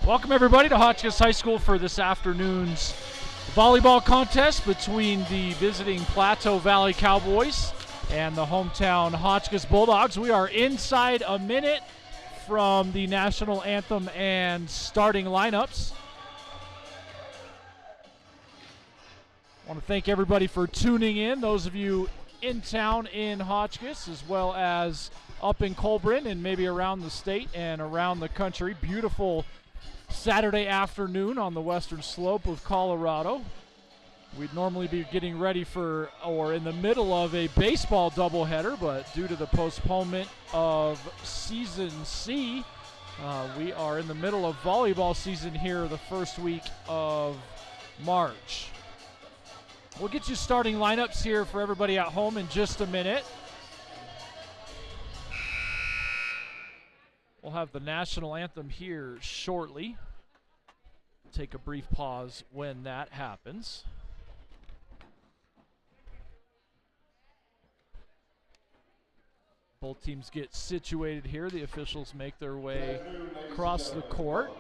Welcome everybody to Hotchkiss High School for this afternoon's volleyball contest between the visiting Plateau Valley Cowboys and the hometown Hotchkiss Bulldogs. We are inside a minute from the national anthem and starting lineups. I want to thank everybody for tuning in, those of you in town in Hotchkiss as well as up in Colburn and maybe around the state and around the country. Beautiful Saturday afternoon on the western slope of Colorado. We'd normally be getting ready for or in the middle of a baseball doubleheader, but due to the postponement of Season C, we are in the middle of volleyball season here the first week of March. We'll get you starting lineups here for everybody at home in just a minute. We'll have the national anthem here shortly. Take a brief pause when that happens. Both teams get situated here. The officials make their way across the court.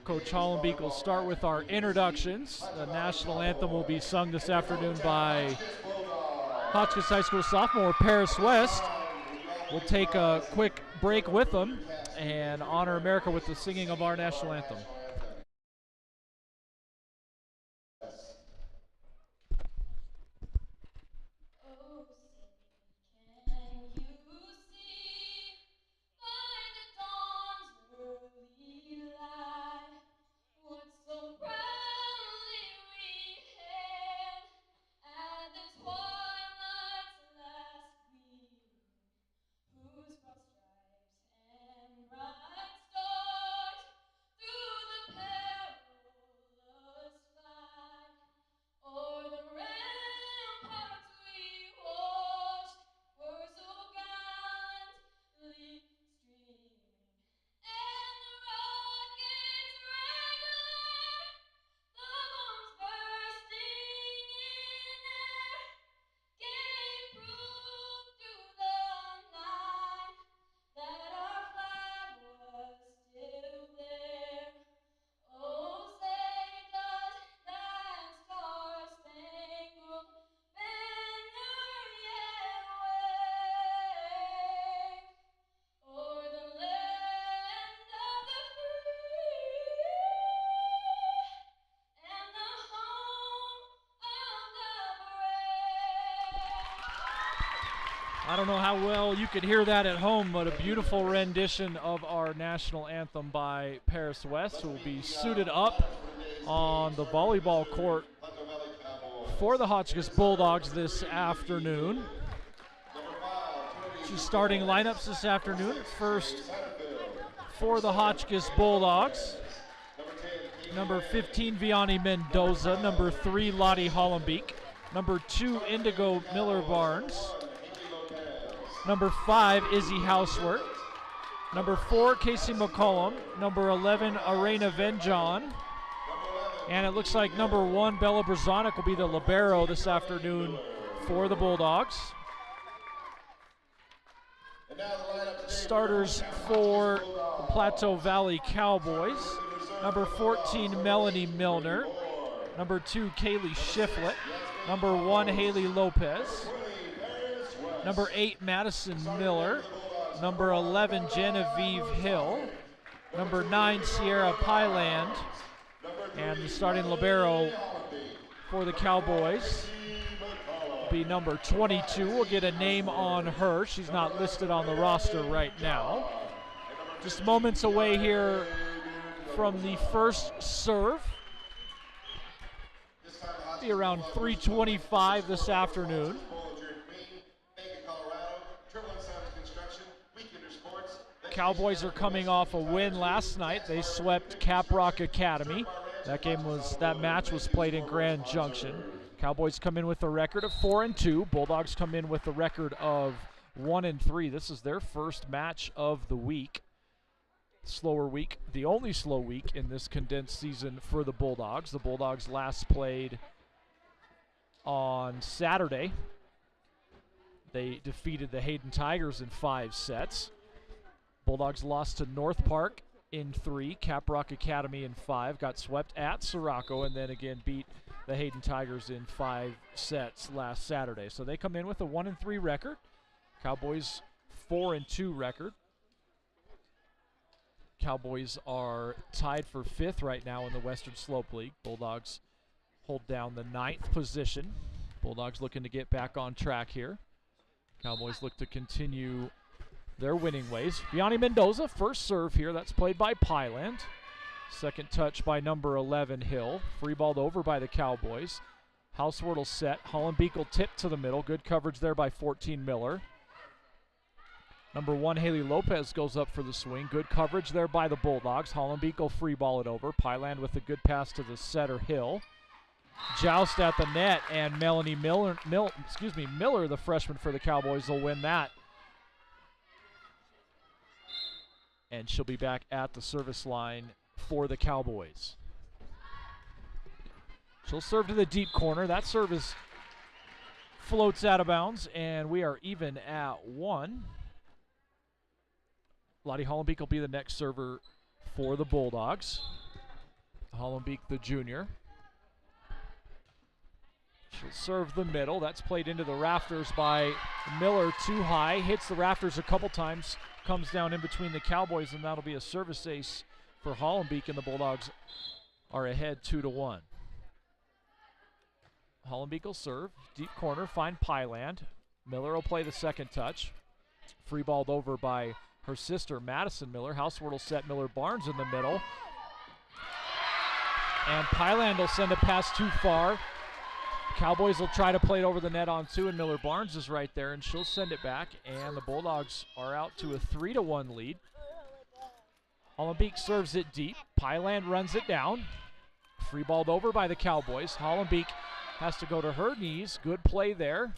Coach Hollenbeek will start with our introductions. The national anthem will be sung this afternoon by Hotchkiss High School sophomore Paris West. We'll take a quick break with them and honor America with the singing of our national anthem. I don't know how well you could hear that at home, but a beautiful rendition of our national anthem by Paris West, who will be suited up on the volleyball court for the Hotchkiss Bulldogs this afternoon. She's starting lineups this afternoon. First for the Hotchkiss Bulldogs, number 15, Vianney Mendoza, number 3, Lottie Hollenbeek, number 2, Indigo Miller-Barnes, number 5, Izzy Houseworth, number 4, Casey McCollum, number 11, Arena Venjon, and it looks like number 1, Bella Brzonik, will be the libero this afternoon for the Bulldogs. Starters for the Plateau Valley Cowboys, number 14, Melanie Milner, number 2, Kaylee Shiflett, number 1, Haley Lopez, number 8, Madison Miller, number 11, Genevieve Hill, number 9, Sierra Pyland, and the starting libero for the Cowboys will be number 22. We'll get a name on her. She's not listed on the roster right now. Just moments away here from the first serve. Be around 3:25 this afternoon. Cowboys are coming off a win last night. They swept Caprock Academy. That match was played in Grand Junction. Cowboys come in with a record of 4-2. Bulldogs come in with a record of 1-3. This is their first match of the week. Slower week, the only slow week in this condensed season for the Bulldogs. The Bulldogs last played on Saturday. They defeated the Hayden Tigers in 5 sets. Bulldogs lost to North Park in 3, Caprock Academy in 5, got swept at Sirocco, and then again beat the Hayden Tigers in 5 sets last Saturday. So they come in with a 1-3 record. Cowboys 4-2 record. Cowboys are tied for 5th right now in the Western Slope League. Bulldogs hold down the 9th position. Bulldogs looking to get back on track here. Cowboys look to continue their winning ways. Vianney Mendoza, first serve here. That's played by Pyland. Second touch by number 11, Hill. Free balled over by the Cowboys. Houseward will set. Hollenbeek will tip to the middle. Good coverage there by 14, Miller. Number 1, Haley Lopez goes up for the swing. Good coverage there by the Bulldogs. Hollenbeek will free ball it over. Pyland with a good pass to the setter, Hill. Joust at the net, and Melanie Miller, the freshman for the Cowboys, will win that. And she'll be back at the service line for the Cowboys. She'll serve to the deep corner. That service floats out of bounds, and we are even at 1. Lottie Hollenbeek will be the next server for the Bulldogs. Hollenbeek, the junior. She'll serve the middle. That's played into the rafters by Miller, too high. Hits the rafters a couple times. Comes down in between the Cowboys, and that'll be a service ace for Hollenbeek, and the Bulldogs are ahead 2-1. Hollenbeek will serve. Deep corner, find Pyland. Miller will play the second touch. Free balled over by her sister, Madison Miller. Houseward will set Miller Barnes in the middle. And Pyland will send a pass too far. Cowboys will try to play it over the net on 2, and Miller Barnes is right there, and she'll send it back, and the Bulldogs are out to a 3-1 lead. Hollenbeek serves it deep. Pyland runs it down. Free balled over by the Cowboys. Hollenbeek has to go to her knees. Good play there.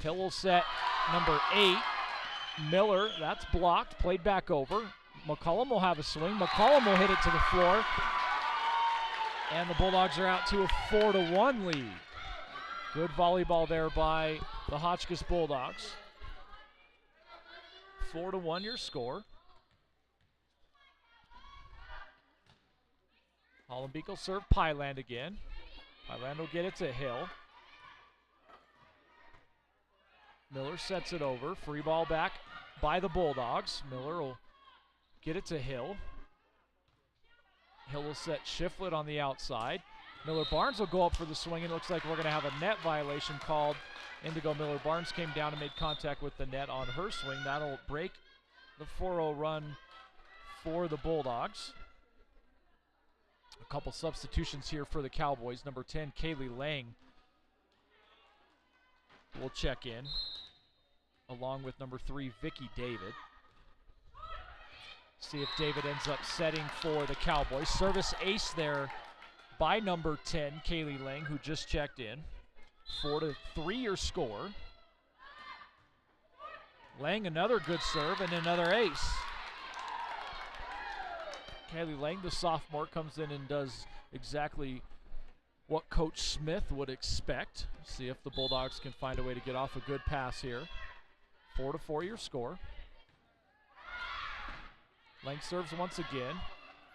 Hill will set number 8. Miller, that's blocked, played back over. McCollum will have a swing. McCollum will hit it to the floor. And the Bulldogs are out to a 4-1 lead. Good volleyball there by the Hotchkiss Bulldogs. 4-1 your score. Hollenbeek will serve Pyland again. Pyland will get it to Hill. Miller sets it over. Free ball back by the Bulldogs. Miller will get it to Hill. Hill will set Shiflett on the outside. Miller Barnes will go up for the swing, and it looks like we're going to have a net violation called. Indigo Miller Barnes came down and made contact with the net on her swing. That'll break the 4-0 run for the Bulldogs. A couple substitutions here for the Cowboys. Number 10, Kaylee Lang, will check in, along with number 3, Vicky David. See if David ends up setting for the Cowboys. Service ace there by number 10, Kaylee Lang, who just checked in. 4-3 your score. Lang, another good serve and another ace. Kaylee Lang, the sophomore, comes in and does exactly what Coach Smith would expect. See if the Bulldogs can find a way to get off a good pass here. 4-4 your score. Lang serves once again.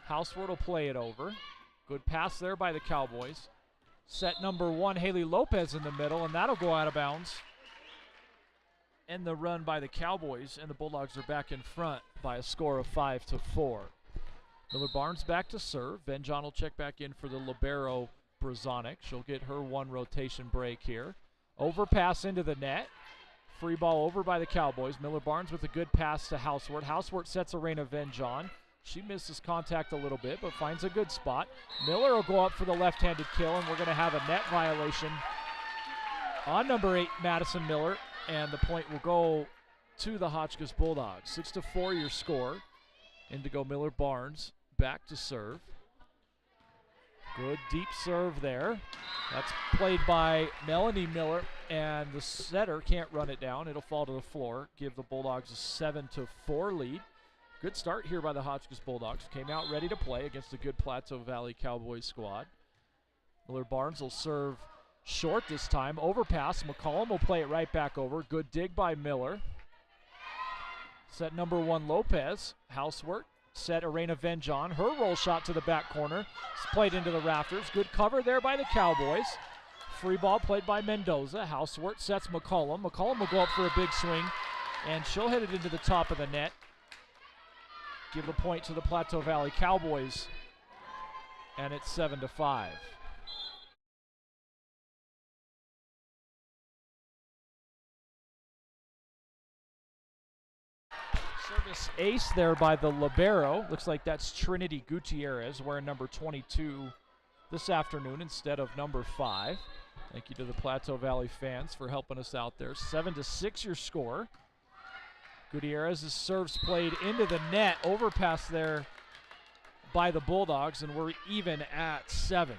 Houseward will play it over. Good pass there by the Cowboys. Set number 1, Haley Lopez in the middle, and that'll go out of bounds. And the run by the Cowboys, and the Bulldogs are back in front by a score of 5-4. Miller Barnes back to serve. Van John will check back in for the libero, Brazonik. She'll get her 1 rotation break here. Overpass into the net. Free ball over by the Cowboys. Miller Barnes with a good pass to Houseward. Houseward sets Arena Van John. She misses contact a little bit, but finds a good spot. Miller will go up for the left-handed kill, and we're going to have a net violation on number 8, Madison Miller, and the point will go to the Hotchkiss Bulldogs. 6-4 your score. Indigo Miller Barnes back to serve. Good deep serve there. That's played by Melanie Miller, and the setter can't run it down. It'll fall to the floor. Give the Bulldogs a 7-4 lead. Good start here by the Hotchkiss Bulldogs. Came out ready to play against a good Plateau Valley Cowboys squad. Miller Barnes will serve short this time. Overpass. McCollum will play it right back over. Good dig by Miller. Set number 1, Lopez. Houseward set Arena Venjon. Her roll shot to the back corner. It's played into the rafters. Good cover there by the Cowboys. Free ball played by Mendoza. Houseworth sets McCollum. McCollum will go up for a big swing, and she'll hit it into the top of the net. Give the point to the Plateau Valley Cowboys, and it's 7-5. Service ace there by the libero. Looks like that's Trinity Gutierrez wearing number 22 this afternoon instead of number 5. Thank you to the Plateau Valley fans for helping us out there. 7-6 your score. Gutierrez's serves played into the net. Overpass there by the Bulldogs, and we're even at 7.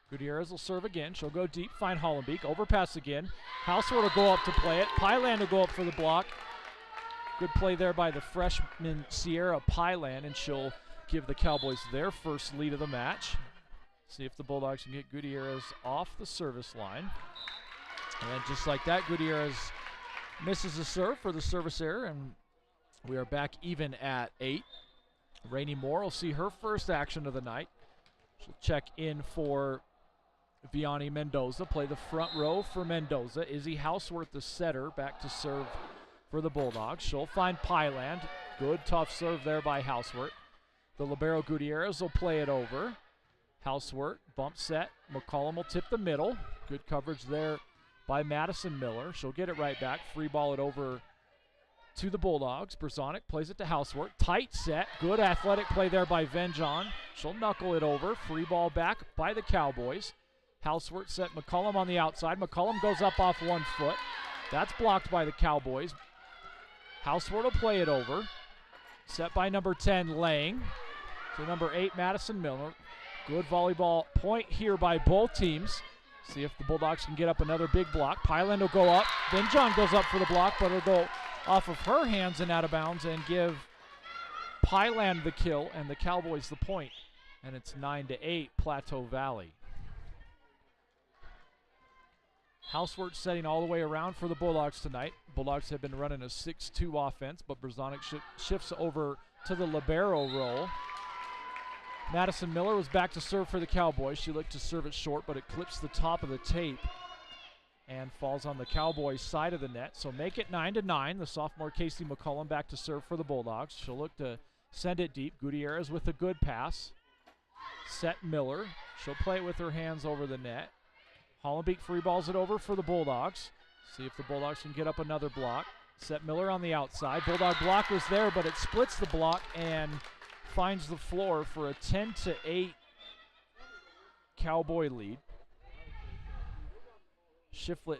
Gutierrez will serve again. She'll go deep, find Hollenbeek. Overpass again. Houseworth will go up to play it. Pyland will go up for the block. Good play there by the freshman Sierra Pyland, and she'll give the Cowboys their first lead of the match. See if the Bulldogs can get Gutierrez off the service line. And just like that, Gutierrez misses a serve for the service error, and we are back even at 8. Rainey Moore will see her first action of the night. She'll check in for Vianney Mendoza, play the front row for Mendoza. Izzy Houseworth, the setter, back to serve for the Bulldogs. She'll find Pyland. Good, tough serve there by Houseworth. The libero Gutierrez will play it over. Houseworth, bump set. McCollum will tip the middle. Good coverage there by Madison Miller. She'll get it right back. Free ball it over to the Bulldogs. Brzonik plays it to Houseworth. Tight set. Good athletic play there by Venjon. She'll knuckle it over. Free ball back by the Cowboys. Houseworth set McCollum on the outside. McCollum goes up off 1 foot. That's blocked by the Cowboys. Houseworth will play it over. Set by number 10, Lang. To number 8, Madison Miller. Good volleyball point here by both teams. See if the Bulldogs can get up another big block. Pyland will go up. Venjon goes up for the block, but it'll go off of her hands and out of bounds and give Pyland the kill and the Cowboys the point. And it's 9-8, Plateau Valley. Houseworth setting all the way around for the Bulldogs tonight. Bulldogs have been running a 6-2 offense, but Brzonik shifts over to the libero role. Madison Miller was back to serve for the Cowboys. She looked to serve it short, but it clips the top of the tape and falls on the Cowboys' side of the net. So make it 9-9. The sophomore Casey McCollum back to serve for the Bulldogs. She'll look to send it deep. Gutierrez with a good pass. Set Miller. She'll play it with her hands over the net. Hollenbeek free balls it over for the Bulldogs. See if the Bulldogs can get up another block. Set Miller on the outside. Bulldog block was there, but it splits the block and finds the floor for a 10-8 Cowboy lead. Shiflett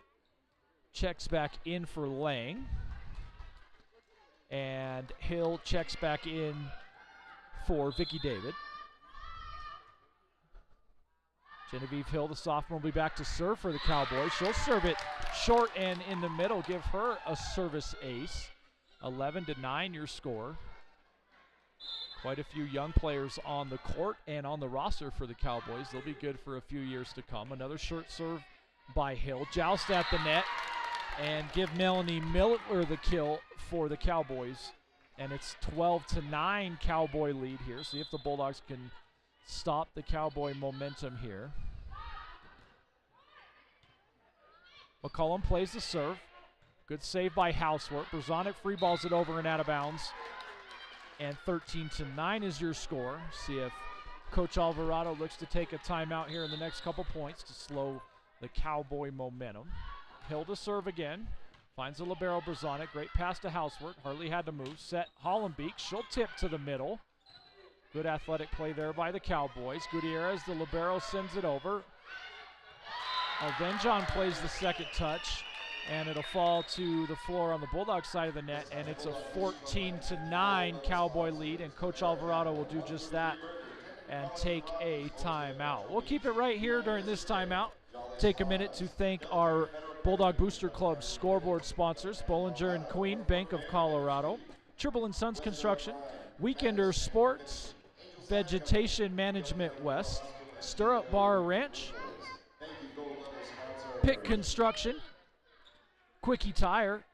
checks back in for Lang. And Hill checks back in for Vicky David. Genevieve Hill, the sophomore, will be back to serve for the Cowboys. She'll serve it short and in the middle, give her a service ace. 11-9 your score. Quite a few young players on the court and on the roster for the Cowboys. They'll be good for a few years to come. Another short serve by Hill. Joust at the net and give Melanie Miller the kill for the Cowboys. And it's 12-9 Cowboy lead here. See if the Bulldogs can stop the Cowboy momentum here. McCollum plays the serve. Good save by Houseworth. Brzonik free balls it over and out of bounds. And 13-9 is your score. See if Coach Alvarado looks to take a timeout here in the next couple points to slow the Cowboy momentum. Hill to serve again. Finds the libero Brzonik. Great pass to Houseworth. Hardly had to move. Set Hollenbeek. She'll tip to the middle. Good athletic play there by the Cowboys. Gutierrez, the libero, sends it over. Venjon plays the second touch, and it'll fall to the floor on the Bulldog side of the net, and it's a 14-9 Cowboy lead, and Coach Alvarado will do just that and take a timeout. We'll keep it right here during this timeout. Take a minute to thank our Bulldog Booster Club scoreboard sponsors, Bollinger & Queen, Bank of Colorado, Triple & Sons Construction, Weekender Sports, Vegetation Management West, Stirrup Bar Ranch, Pick Construction, Quickie Tire,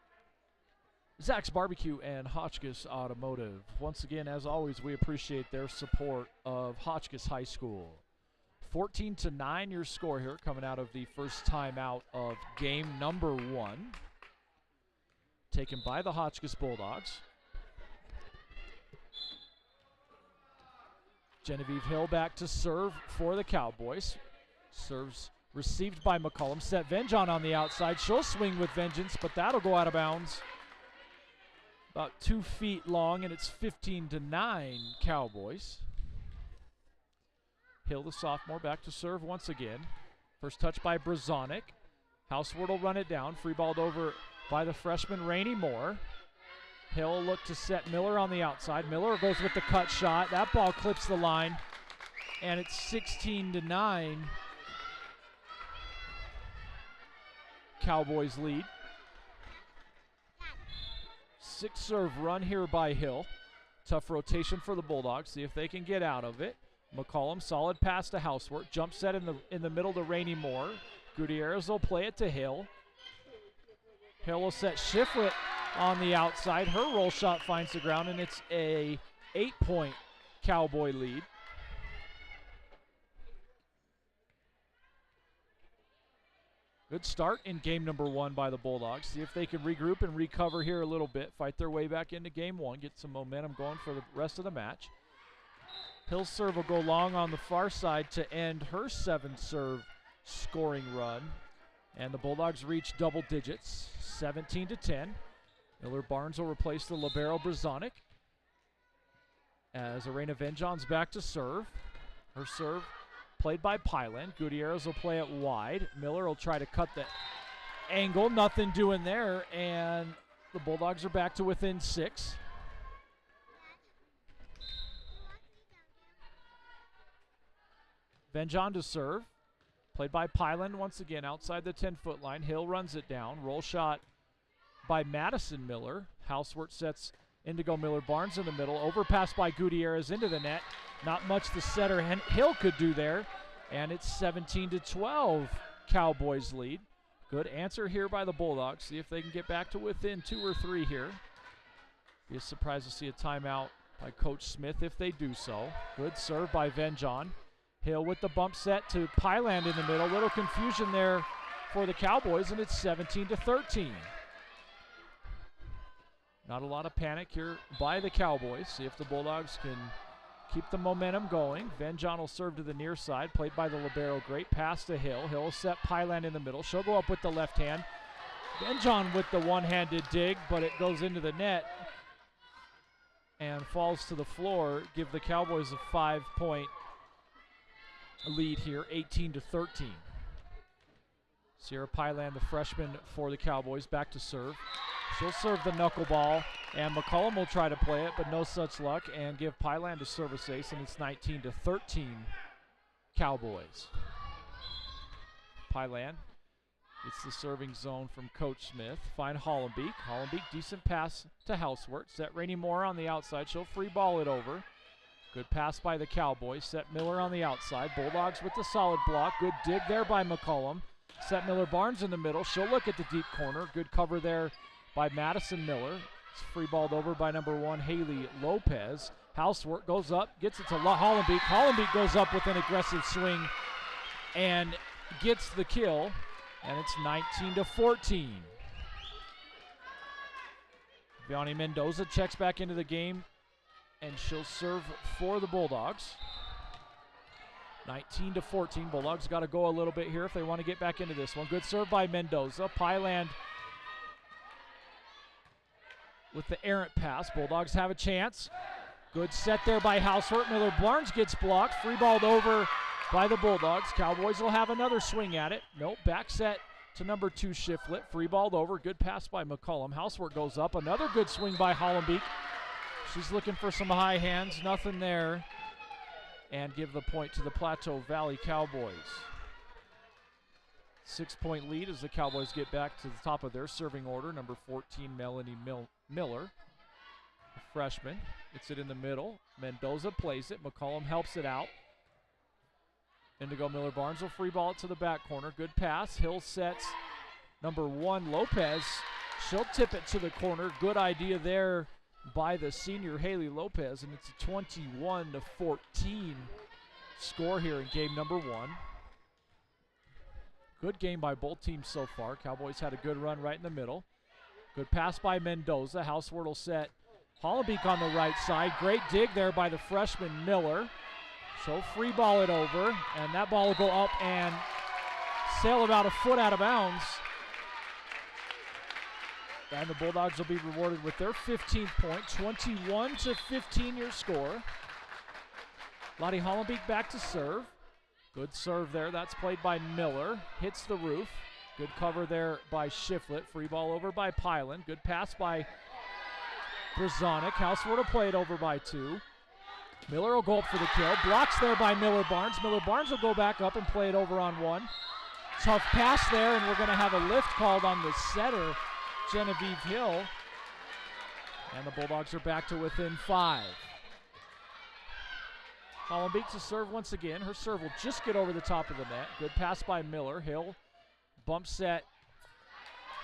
Zach's Barbecue, and Hotchkiss Automotive. Once again, as always, we appreciate their support of Hotchkiss High School. 14-9 your score here, coming out of the first time out of game number 1. Taken by the Hotchkiss Bulldogs. Genevieve Hill back to serve for the Cowboys. Serves received by McCollum. Set Venjon on the outside. She'll swing with vengeance, but that'll go out of bounds. About 2 feet long, and it's 15-9 Cowboys. Hill, the sophomore, back to serve once again. First touch by Brazonik. Houseward will run it down. Free balled over by the freshman Rainey Moore. Hill will look to set Miller on the outside. Miller goes with the cut shot. That ball clips the line, and it's 16-9. Cowboys lead. 6-serve run here by Hill. Tough rotation for the Bulldogs. See if they can get out of it. McCollum, solid pass to Housework. Jump set in the middle to Rainey Moore. Gutierrez will play it to Hill. Hill will set Shiflett on the outside. Her roll shot finds the ground, and it's a 8-point Cowboy lead. Good start in game number 1 by the Bulldogs. See if they can regroup and recover here a little bit, fight their way back into game 1, get some momentum going for the rest of the match. Hill's serve will go long on the far side to end her 7-serve scoring run. And the Bulldogs reach double digits, 17-10. Miller Barnes will replace the libero Brazonik. As Arena Venjon's back to serve. Her serve played by Pyland. Gutierrez will play it wide. Miller will try to cut the angle. Nothing doing there, and the Bulldogs are back to within 6. Venjon to serve. Played by Pyland once again outside the 10-foot line. Hill runs it down. Roll shot by Madison Miller. Housework sets Indigo Miller Barnes in the middle. Overpass by Gutierrez into the net. Not much the setter Hill could do there. And it's 17-12 Cowboys lead. Good answer here by the Bulldogs. See if they can get back to within 2 or 3 here. Be surprised to see a timeout by Coach Smith if they do so. Good serve by Venjon. Hill with the bump set to Pyland in the middle. Little confusion there for the Cowboys, and it's 17-13. Not a lot of panic here by the Cowboys. See if the Bulldogs can keep the momentum going. Venjon will serve to the near side, played by the libero. Great pass to Hill. Hill will set Pyland in the middle. She'll go up with the left hand. Venjon with the one-handed dig, but it goes into the net and falls to the floor. Give the Cowboys a 5-point lead here, 18-13. Sierra Pyland, the freshman for the Cowboys, back to serve. She'll serve the knuckleball, and McCollum will try to play it, but no such luck, and give Pyland a service ace, and it's 19-13 Cowboys. Pyland gets the serving zone from Coach Smith. Find Hollenbeek. Hollenbeek, decent pass to Housework. Set Rainey Moore on the outside. She'll free ball it over. Good pass by the Cowboys. Set Miller on the outside. Bulldogs with the solid block. Good dig there by McCollum. Set Miller Barnes in the middle. She'll look at the deep corner. Good cover there by Madison Miller. It's free balled over by number 1, Haley Lopez. Housework goes up, gets it to Hollenbeek. Hollenbeek goes up with an aggressive swing and gets the kill, and it's 19-14. Vianney Mendoza checks back into the game, and she'll serve for the Bulldogs. 19-14. Bulldogs got to go a little bit here if they want to get back into this one. Good serve by Mendoza. Pyland with the errant pass. Bulldogs have a chance. Good set there by Housework. Miller Barnes gets blocked. Free balled over by the Bulldogs. Cowboys will have another swing at it. Nope, back set to number 2, Shiflett. Free balled over. Good pass by McCollum. Housework goes up. Another good swing by Hollenbeek. She's looking for some high hands. Nothing there. And give the point to the Plateau Valley Cowboys. 6-point lead as the Cowboys get back to the top of their serving order. Number 14, Melanie Miller, a freshman. Gets it in the middle. Mendoza plays it. McCollum helps it out. Indigo Miller Barnes will free ball it to the back corner. Good pass. Hill sets number 1, Lopez, She'll tip it to the corner. Good idea there by the senior Haley Lopez, and it's a 21-14 score here in game number 1. Good game by both teams so far. Cowboys had a good run right in the middle. Good pass by Mendoza. Houseward will set Hollenbeek on the right side. Great dig there by the freshman Miller. So free ball it over, and that ball will go up and sail about a foot out of bounds. And the Bulldogs will be rewarded with their 15th point, 21-15 your score. Lottie Hollenbeek back to serve. Good serve there. That's played by Miller. Hits the roof. Good cover there by Shiflett. Free ball over by Pylan. Good pass by Brzonik. Houseward will play it over by 2. Miller will go up for the kill. Blocks there by Miller Barnes. Miller Barnes will go back up and play it over on 1. Tough pass there, and we're going to have a lift called on the setter, Genevieve Hill. And the Bulldogs are back to within 5. Hollenbeek to serve once again. Her serve will just get over the top of the net. Good pass by Miller. Hill bump set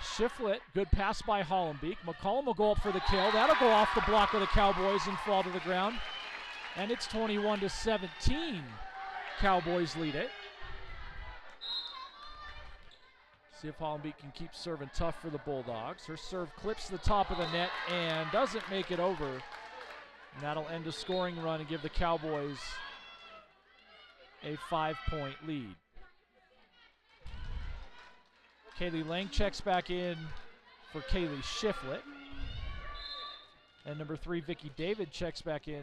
Shiflett. Good pass by Hollenbeek. McCollum will go up for the kill. That'll go off the block of the Cowboys and fall to the ground. And it's 21-17. Cowboys lead it. See if Hollenbeek can keep serving tough for the Bulldogs. Her serve clips the top of the net and doesn't make it over. And that'll end a scoring run and give the Cowboys a 5-point lead. Kaylee Lang checks back in for Kaylee Shiflett. And number 3, Vicki David checks back in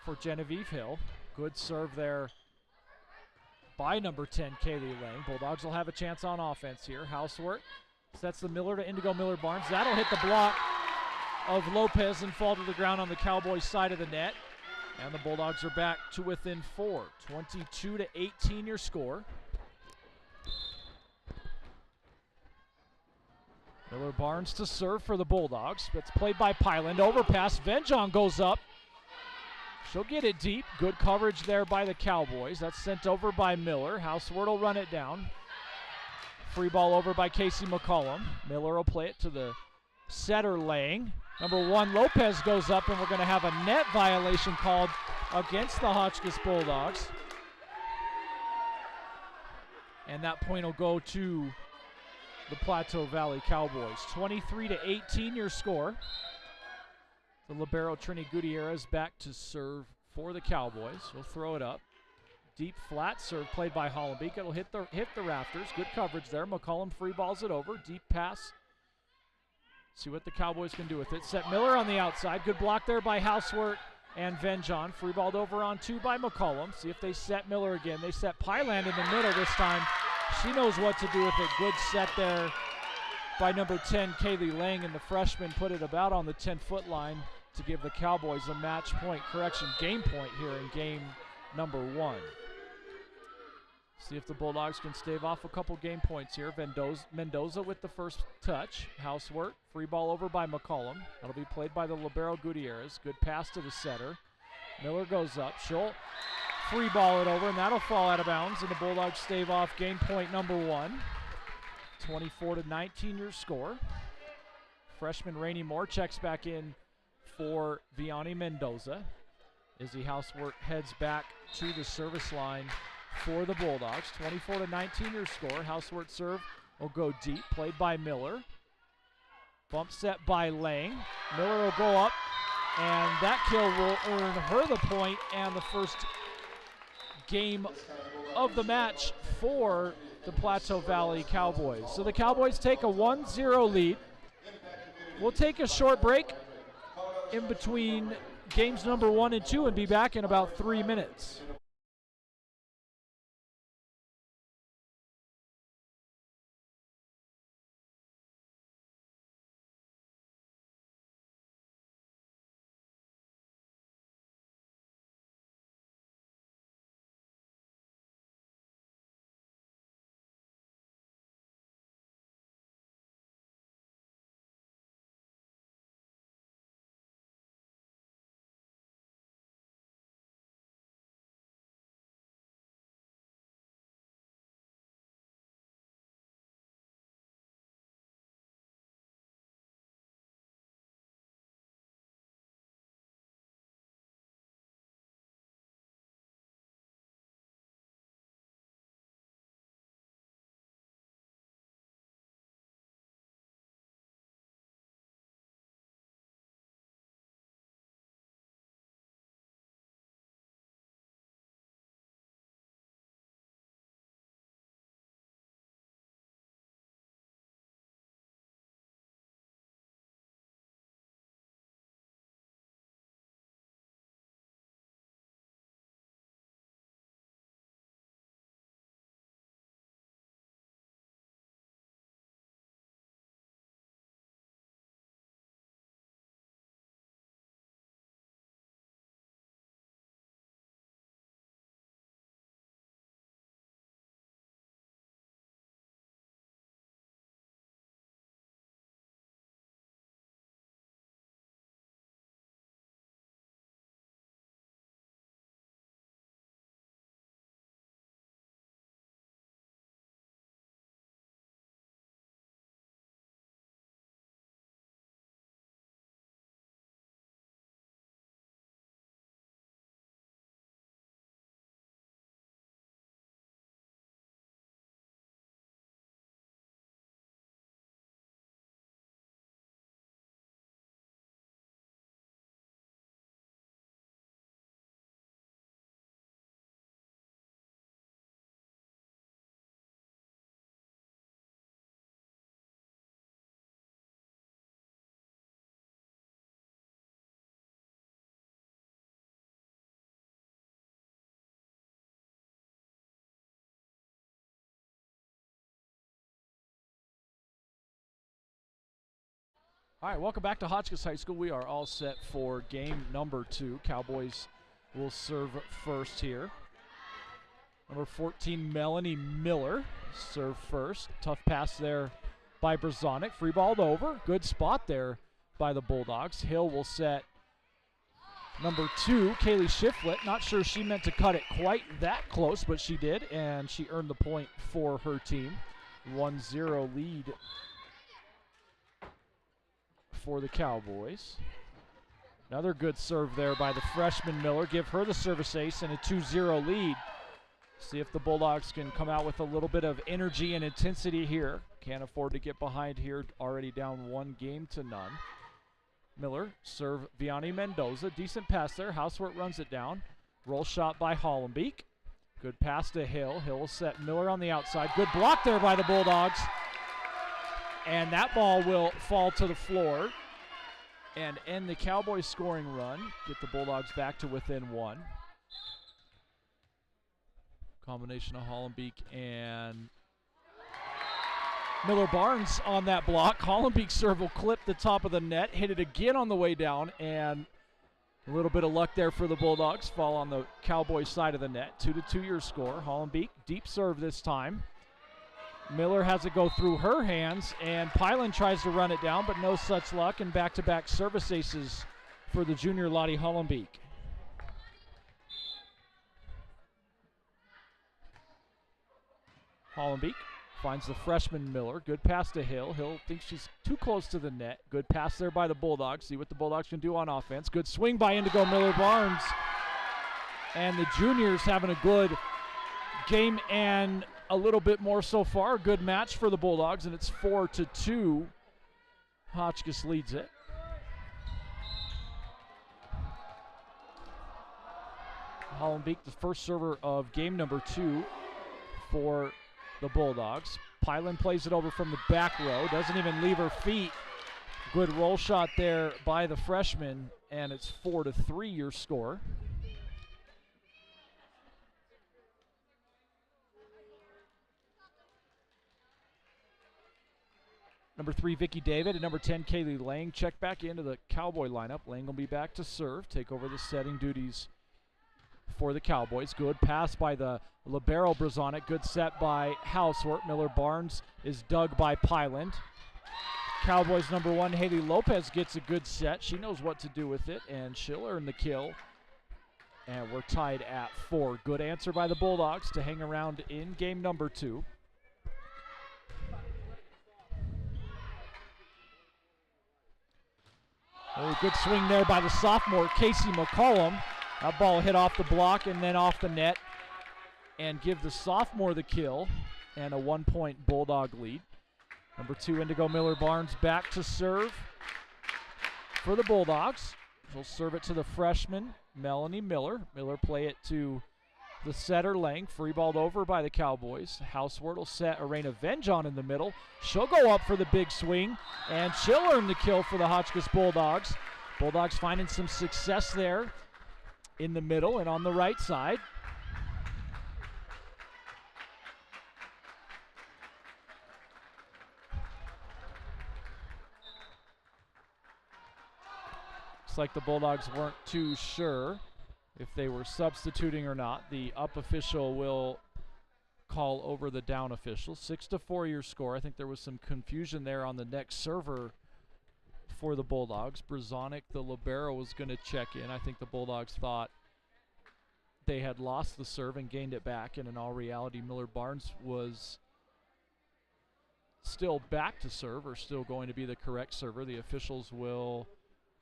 for Genevieve Hill. Good serve there by number 10, Kaylee Lang. Bulldogs will have a chance on offense here. Houseward sets the Miller to Indigo Miller Barnes. That'll hit the block of Lopez and fall to the ground on the Cowboys side of the net. And the Bulldogs are back to within 4. 22-18 your score. Miller Barnes to serve for the Bulldogs. That's played by Pyland. Overpass. Venjon goes up. She'll get it deep. Good coverage there by the Cowboys. That's sent over by Miller. Houseward will run it down. Free ball over by Casey McCollum. Miller will play it to the setter Lang. Number 1, Lopez goes up, and we're going to have a net violation called against the Hotchkiss Bulldogs. And that point will go to the Plateau Valley Cowboys. 23-18 your score. The libero Trini Gutierrez back to serve for the Cowboys. She'll throw it up. Deep flat serve played by Hollenbeek. It'll hit the rafters. Good coverage there. McCollum free balls it over. Deep pass. See what the Cowboys can do with it. Set Miller on the outside. Good block there by Houseward and Venjon. Free balled over on 2 by McCollum. See if they set Miller again. They set Pyland in the middle this time. She knows what to do with it. Good set there by number 10, Kaylee Lang, and the freshman put it about on the 10-foot line to give the Cowboys a match point, game point here in game number 1. See if the Bulldogs can stave off a couple game points here. Mendoza with the first touch. Housework. Free ball over by McCollum. That'll be played by the libero Gutierrez. Good pass to the setter. Miller goes up. She'll free ball it over, and that'll fall out of bounds, and the Bulldogs stave off game point number 1. 24-19 your score. Freshman Rainey Moore checks back in for Vianney Mendoza. Izzy Housework heads back to the service line for the Bulldogs. 24-19 your score. Housework serve will go deep, played by Miller. Bump set by Lang. Miller will go up, and that kill will earn her the point and the first game of the match for the Plateau Valley Cowboys. So the Cowboys take a 1-0 lead. We'll take a short break in between games number 1 and 2 and be back in about 3 minutes. All right, welcome back to Hotchkiss High School. We are all set for game number 2. Cowboys will serve first here. Number 14, Melanie Miller, serve first. Tough pass there by Brzonik. Free balled over. Good spot there by the Bulldogs. Hill will set number 2, Kaylee Shiflett. Not sure she meant to cut it quite that close, but she did, and she earned the point for her team. 1-0 lead for the Cowboys. Another good serve there by the freshman Miller. Give her the service ace and a 2-0 lead. See if the Bulldogs can come out with a little bit of energy and intensity here. Can't afford to get behind here, already down 1-0. Miller, serve Vianney Mendoza. Decent pass there. Housework runs it down. Roll shot by Hollenbeek. Good pass to Hill. Hill will set Miller on the outside. Good block there by the Bulldogs. And that ball will fall to the floor and end the Cowboys scoring run. Get the Bulldogs back to within 1. Combination of Hollenbeek and Miller Barnes on that block. Hollenbeek's serve will clip the top of the net, hit it again on the way down, and a little bit of luck there for the Bulldogs. Fall on the Cowboys side of the net. 2-2 your score. Hollenbeek, deep serve this time. Miller has it go through her hands, and Pylan tries to run it down, but no such luck, and back-to-back service aces for the junior Lottie Hollenbeek. Hollenbeek finds the freshman Miller. Good pass to Hill. Hill thinks she's too close to the net. Good pass there by the Bulldogs. See what the Bulldogs can do on offense. Good swing by Indigo Miller Barnes. And the juniors having a good game and a little bit more so far. Good match for the Bulldogs, and it's 4-2. Hotchkiss leads it. Hollenbeek, the first server of game number 2 for the Bulldogs. Pylan plays it over from the back row. Doesn't even leave her feet. Good roll shot there by the freshman, and it's 4-3 your score. Number 3, Vicky David, and number 10, Kaylee Lang, check back into the Cowboy lineup. Lang will be back to serve, take over the setting duties for the Cowboys. Good pass by the libero Brzonik. Good set by Housework. Miller Barnes is dug by Pyland. Cowboys number 1, Haley Lopez, gets a good set. She knows what to do with it, and she'll earn the kill. And we're tied at 4. Good answer by the Bulldogs to hang around in game number 2. Oh, good swing there by the sophomore, Casey McCollum. That ball hit off the block and then off the net and give the sophomore the kill and a 1-point Bulldog lead. Number 2, Indigo Miller Barnes back to serve for the Bulldogs. She'll serve it to the freshman, Melanie Miller. Miller play it to the setter, Lang. Free balled over by the Cowboys. Houseward will set Arena Venjon in the middle. She'll go up for the big swing, and she'll earn the kill for the Hotchkiss Bulldogs. Bulldogs finding some success there in the middle and on the right side. Looks like the Bulldogs weren't too sure if they were substituting or not. The up official will call over the down official. 6-4 your score. I think there was some confusion there on the next server for the Bulldogs. Brzonik, the libero, was going to check in. I think the Bulldogs thought they had lost the serve and gained it back, and in all reality, Miller Barnes was still back to serve, or still going to be the correct server. The officials will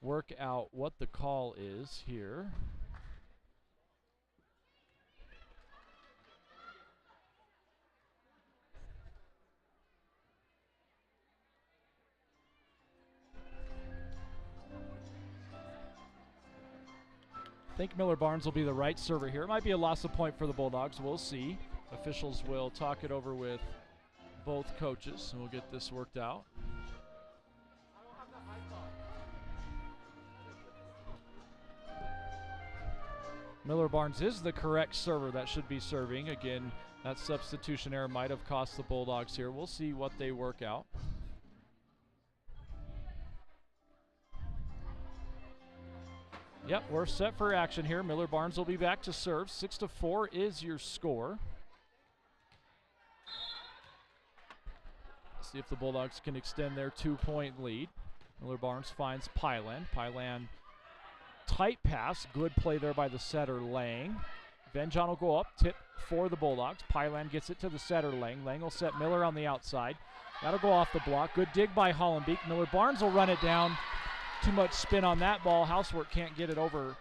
work out what the call is here. I think Miller Barnes will be the right server here. It might be a loss of point for the Bulldogs. We'll see. Officials will talk it over with both coaches, and we'll get this worked out. Miller Barnes is the correct server that should be serving. Again, that substitution error might have cost the Bulldogs here. We'll see what they work out. Yep, we're set for action here. Miller Barnes will be back to serve. 6-4 is your score. See if the Bulldogs can extend their 2-point lead. Miller Barnes finds Pyland. Pyland, tight pass. Good play there by the setter, Lang. Venjon will go up, tip for the Bulldogs. Pyland gets it to the setter, Lang. Lang will set Miller on the outside. That'll go off the block. Good dig by Hollenbeek. Miller Barnes will run it down. Too much spin on that ball. Housework can't get it over.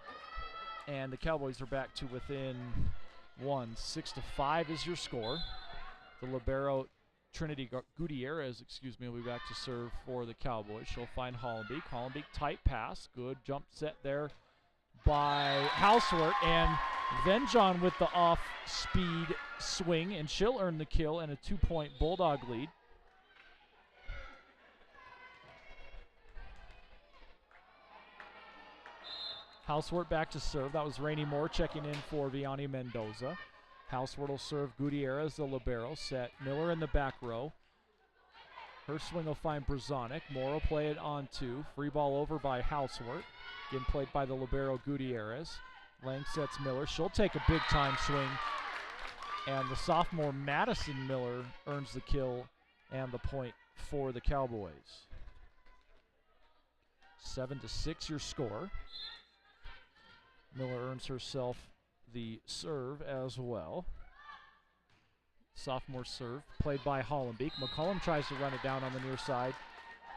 And the Cowboys are back to within one. 6-5 is your score. The libero Trinity Gutierrez, will be back to serve for the Cowboys. She'll find Hollenbeek. Hollenbeek, tight pass. Good jump set there by Housework. And Venjon with the off-speed swing, and she'll earn the kill and a 2-point Bulldog lead. Housework back to serve. That was Rainey Moore checking in for Vianney Mendoza. Housework will serve Gutierrez, the libero. Set Miller in the back row. Her swing will find Brzonik. Moore will play it on 2. Free ball over by Housework. Again played by the libero Gutierrez. Lang sets Miller. She'll take a big-time swing. And the sophomore Madison Miller earns the kill and the point for the Cowboys. 7-6 your score. Miller earns herself the serve as well. Sophomore serve played by Hollenbeek. McCollum tries to run it down on the near side.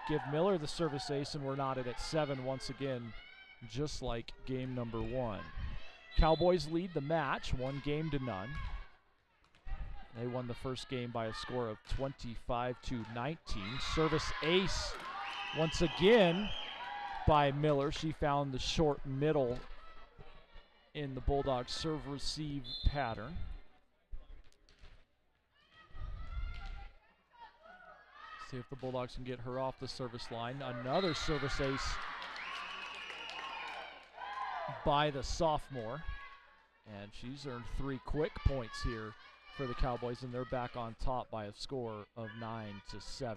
Give Miller the service ace, and we're knotted at 7 once again, just like game number 1. Cowboys lead the match 1-0. They won the first game by a score of 25-19. Service ace once again by Miller. She found the short middle in the Bulldogs serve-receive pattern. See if the Bulldogs can get her off the service line. Another service ace by the sophomore. And she's earned 3 quick points here for the Cowboys, and they're back on top by a score of 9-7.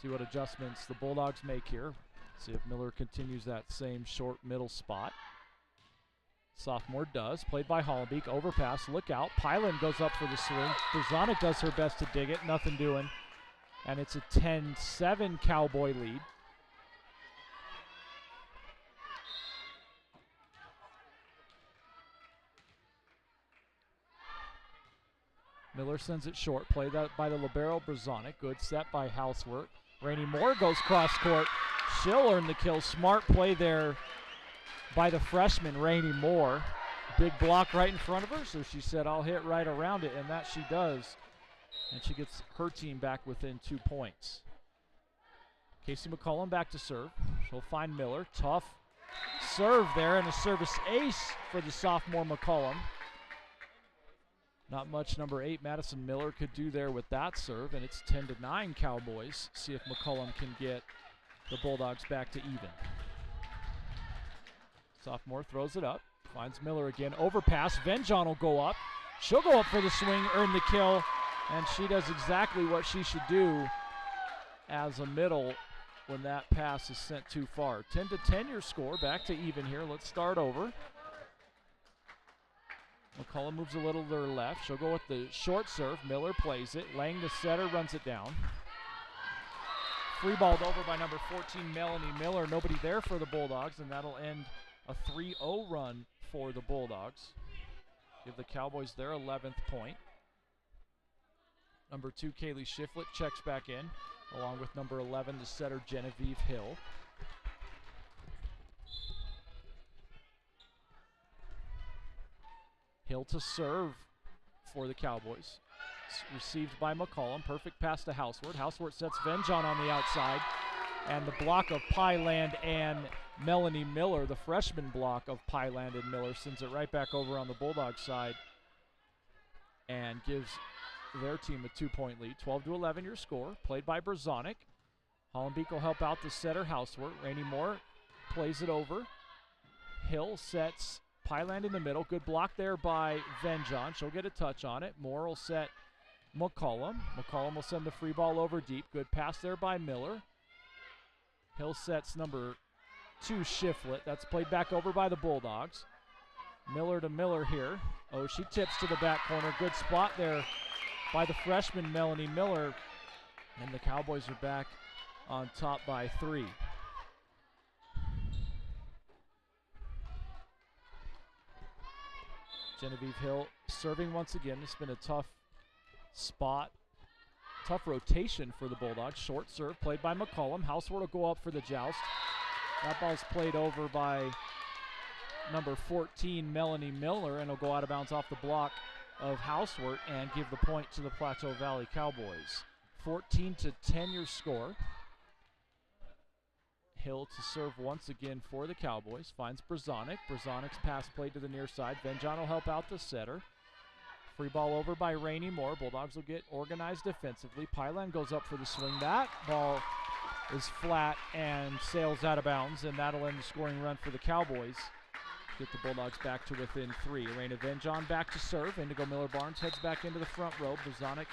See what adjustments the Bulldogs make here. See if Miller continues that same short middle spot. Sophomore does, played by Hollenbeek. Overpass, look out. Pyland goes up for the swing. Brzonik does her best to dig it, nothing doing. And it's a 10-7 Cowboy lead. Miller sends it short, played that by the libero Brzonik. Good set by Housework. Rainey Moore goes cross court. She'll earn the kill. Smart play there by the freshman, Rainey Moore. Big block right in front of her, so she said, I'll hit right around it, and that she does. And she gets her team back within 2 points. Casey McCollum back to serve. She'll find Miller. Tough serve there, and a service ace for the sophomore McCollum. Not much number 8 Madison Miller could do there with that serve, and it's 10-9 Cowboys. See if McCollum can get the Bulldogs back to even. Sophomore throws it up, finds Miller again. Overpass, Venjon will go up. She'll go up for the swing, earn the kill, and she does exactly what she should do as a middle when that pass is sent too far. 10-10 your score, back to even here. Let's start over. McCollum moves a little to her left. She'll go with the short serve. Miller plays it. Lang, the setter, runs it down. Free balled over by number 14, Melanie Miller. Nobody there for the Bulldogs, and that'll end a 3-0 run for the Bulldogs. Give the Cowboys their 11th point. Number 2, Kaylee Shiflett checks back in, along with number 11, the setter, Genevieve Hill. Hill to serve for the Cowboys. It's received by McCollum. Perfect pass to Houseworth. Houseworth sets Venjon on the outside. And the block of Pyland and Melanie Miller, the freshman block of Pyland and Miller, sends it right back over on the Bulldog side and gives their team a 2-point lead. 12-11 your score. Played by Brzonik. Hollenbeek will help out the setter, Houseworth. Rainey Moore plays it over. Hill sets Pyland in the middle. Good block there by Venjon. She'll get a touch on it. Moore will set McCollum. McCollum will send the free ball over deep. Good pass there by Miller. Hill sets number 2 Shiflett. That's played back over by the Bulldogs. Miller to Miller here. Oh, she tips to the back corner. Good spot there by the freshman Melanie Miller. And the Cowboys are back on top by 3. Genevieve Hill serving once again. It's been a tough spot, tough rotation for the Bulldogs. Short serve played by McCollum. Houseworth will go up for the joust. That ball's played over by number 14, Melanie Miller, and will go out of bounds off the block of Houseworth and give the point to the Plateau Valley Cowboys. 14-10 your score. Hill to serve once again for the Cowboys. Finds Brzonik. Brzonik's pass played to the near side. Venjon will help out the setter. Free ball over by Rainey Moore. Bulldogs will get organized defensively. Pyland goes up for the swing. That ball is flat and sails out of bounds, and that'll end the scoring run for the Cowboys. Get the Bulldogs back to within 3. Arena Venjon back to serve. Indigo Miller-Barnes heads back into the front row. Brzonik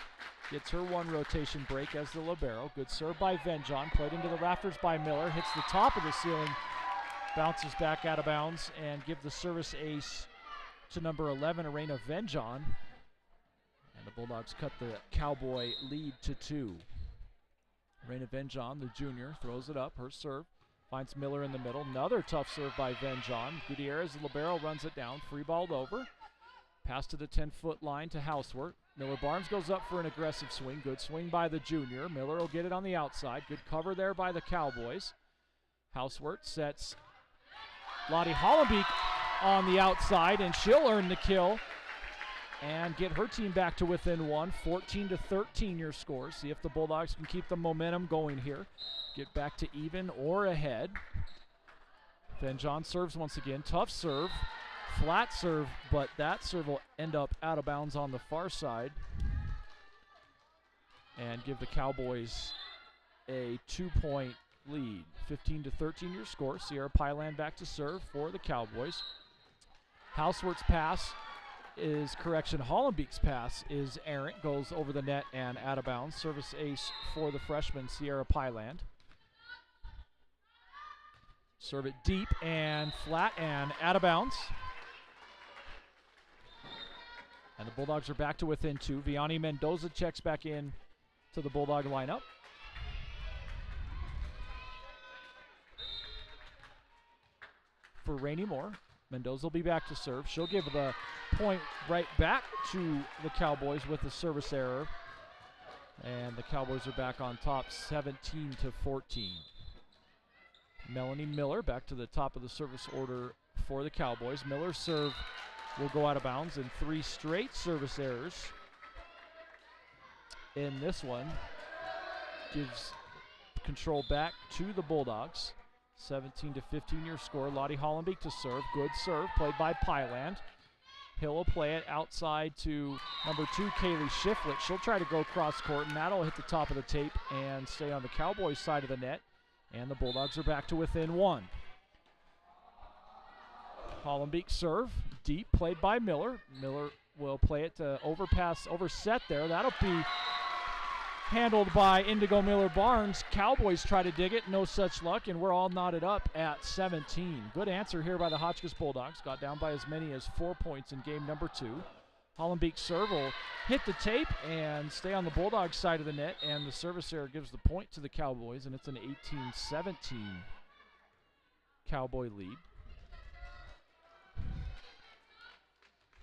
gets her 1 rotation break as the libero. Good serve by Venjon. Played into the rafters by Miller. Hits the top of the ceiling. Bounces back out of bounds and give the service ace to number 11, Arena Venjon. And the Bulldogs cut the Cowboy lead to 2. Arena Venjon, the junior, throws it up. Her serve. Finds Miller in the middle. Another tough serve by Venjon. Gutierrez, the libero, runs it down. Free balled over. Pass to the 10-foot line to Houseworth. Miller-Barnes goes up for an aggressive swing. Good swing by the junior. Miller will get it on the outside. Good cover there by the Cowboys. Houseworth sets Lottie Hollenbeek on the outside, and she'll earn the kill and get her team back to within 1. 14-13 your score. See if the Bulldogs can keep the momentum going here. Get back to even or ahead. Venjon serves once again. Tough serve. Flat serve, but that serve will end up out of bounds on the far side and give the Cowboys a 2-point lead. 15-13 your score. Sierra Pyland back to serve for the Cowboys. Houseworth's pass is, Hollenbeek's pass is errant, goes over the net and out of bounds. Service ace for the freshman, Sierra Pyland. Serve it deep and flat and out of bounds. And the Bulldogs are back to within 2. Vianney Mendoza checks back in to the Bulldog lineup. For Rainey Moore, Mendoza will be back to serve. She'll give the point right back to the Cowboys with a service error. And the Cowboys are back on top, 17-14. Melanie Miller back to the top of the service order for the Cowboys. Miller's serve will go out of bounds, and 3 straight service errors in this one gives control back to the Bulldogs. 17-15 your score. Lottie Hollenbeek to serve. Good serve played by Pyland. Hill will play it outside to number 2, Kaylee Shiflett. She'll try to go cross court, and that'll hit the top of the tape and stay on the Cowboys side of the net. And the Bulldogs are back to within 1. Hollenbeek serve, deep, played by Miller. Miller will play it to overset there. That'll be handled by Indigo Miller-Barnes. Cowboys try to dig it, no such luck, and we're all knotted up at 17. Good answer here by the Hotchkiss Bulldogs. Got down by as many as 4 points in game number 2. Hollenbeek's serve will hit the tape and stay on the Bulldogs side of the net, and the service error gives the point to the Cowboys, and it's an 18-17 Cowboy lead.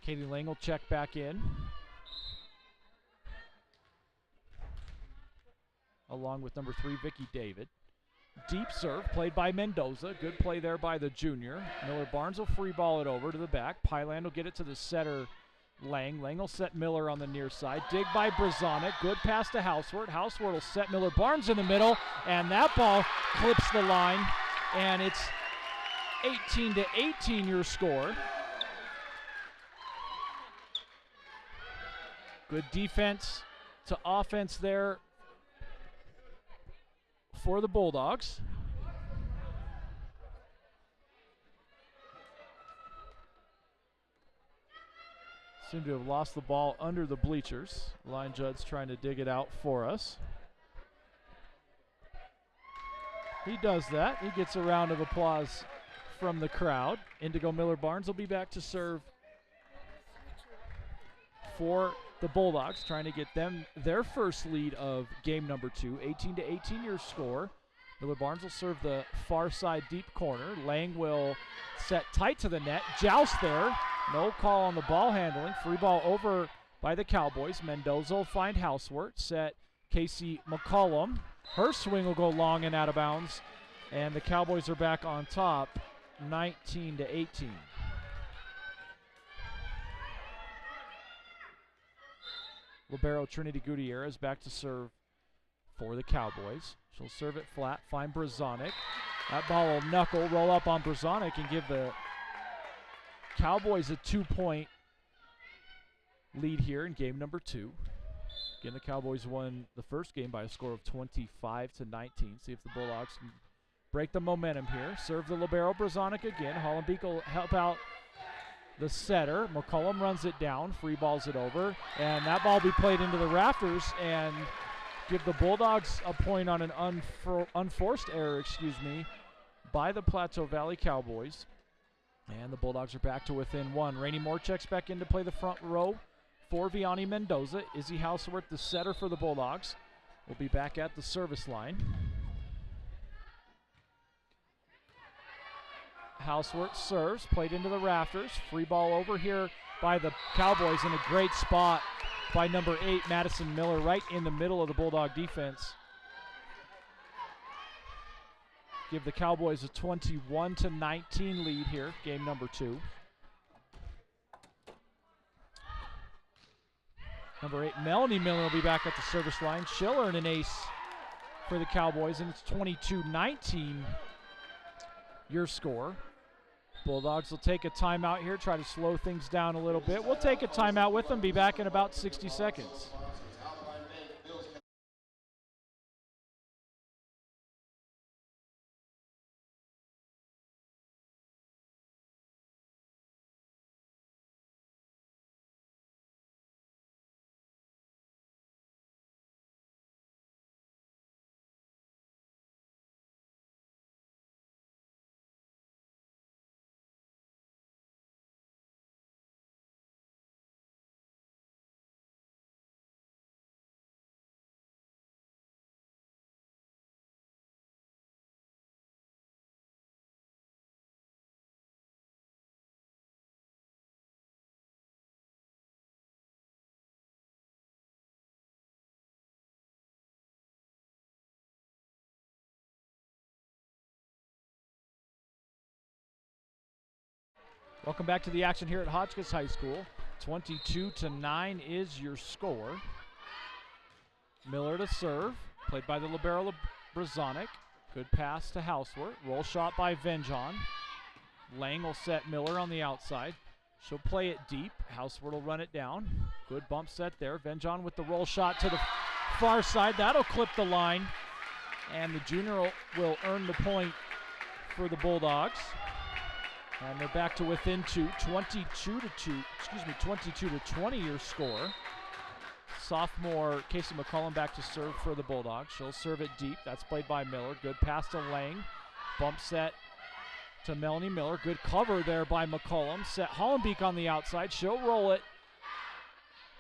Katie Lang will check back in, along with number 3, Vicky David. Deep serve played by Mendoza. Good play there by the junior. Miller-Barnes will free ball it over to the back. Pyland will get it to the setter, Lang. Lang will set Miller on the near side. Dig by Brzonik. Good pass to Houseworth. Houseworth will set Miller-Barnes in the middle, and that ball clips the line, and it's 18-18 your score. Good defense to offense there for the Bulldogs. Seem to have lost the ball under the bleachers. Line judge trying to dig it out for us. He does that. He gets a round of applause from the crowd. Indigo Miller Barnes will be back to serve for the Bulldogs, trying to get them their first lead of game number 2. 18-18 your score. Miller Barnes will serve the far side deep corner. Lang will set tight to the net. Joust there. No call on the ball handling. Free ball over by the Cowboys. Mendoza will find Houseworth. Set Casey McCollum. Her swing will go long and out of bounds. And the Cowboys are back on top, 19-18. Libero Trinity Gutierrez back to serve for the Cowboys. She'll serve it flat, find Brzonik. That ball will knuckle, roll up on Brzonik and give the Cowboys a 2-point lead here in game number 2. Again, the Cowboys won the first game by a score of 25-19. See if the Bulldogs can break the momentum here. Serve the libero, Brzonik again. Hollenbeek will help out the setter. McCollum runs it down, free balls it over, and that ball will be played into the rafters and give the Bulldogs a point on an unforced error, by the Plateau Valley Cowboys. And the Bulldogs are back to within 1. Rainey Moore checks back in to play the front row for Vianney Mendoza. Izzy Houseworth, the setter for the Bulldogs, will be back at the service line. Houseworth serves, played into the rafters. Free ball over here by the Cowboys in a great spot by number 8, Madison Miller, right in the middle of the Bulldog defense. Give the Cowboys a 21-19 lead here, game number 2. Number 8, Melanie Miller will be back at the service line. She'll earn an ace for the Cowboys, and it's 22-19 your score. Bulldogs will take a timeout here, try to slow things down a little bit. We'll take a timeout with them, be back in about 60 seconds. Welcome back to the action here at Hotchkiss High School. 22-9 is your score. Miller to serve, played by the libero Brzonik. Good pass to Houseworth. Roll shot by Venjon. Lang will set Miller on the outside. She'll play it deep. Houseworth will run it down. Good bump set there. Venjon with the roll shot to the far side. That'll clip the line. And the junior will earn the point for the Bulldogs. And they're back to within 2, 22-20 your score. Sophomore Casey McCollum back to serve for the Bulldogs. She'll serve it deep. That's played by Miller. Good pass to Lang. Bump set to Melanie Miller. Good cover there by McCollum. Set Hollenbeek on the outside. She'll roll it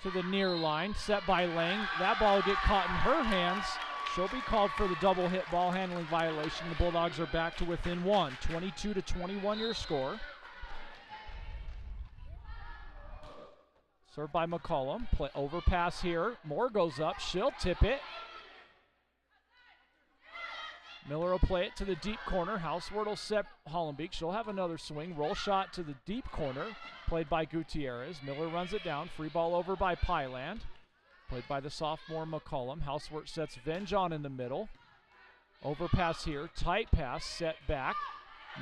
to the near line. Set by Lang. That ball will get caught in her hands. She'll be called for the double hit ball handling violation. The Bulldogs are back to within 1. 22-21 your score. Served by McCollum. Play overpass here. Moore goes up. She'll tip it. Miller will play it to the deep corner. Houseworth will set Hollenbeek. She'll have another swing. Roll shot to the deep corner. Played by Gutierrez. Miller runs it down. Free ball over by Pyland. Played by the sophomore McCollum. Houseworth sets Venjon in the middle. Overpass here. Tight pass. Set back.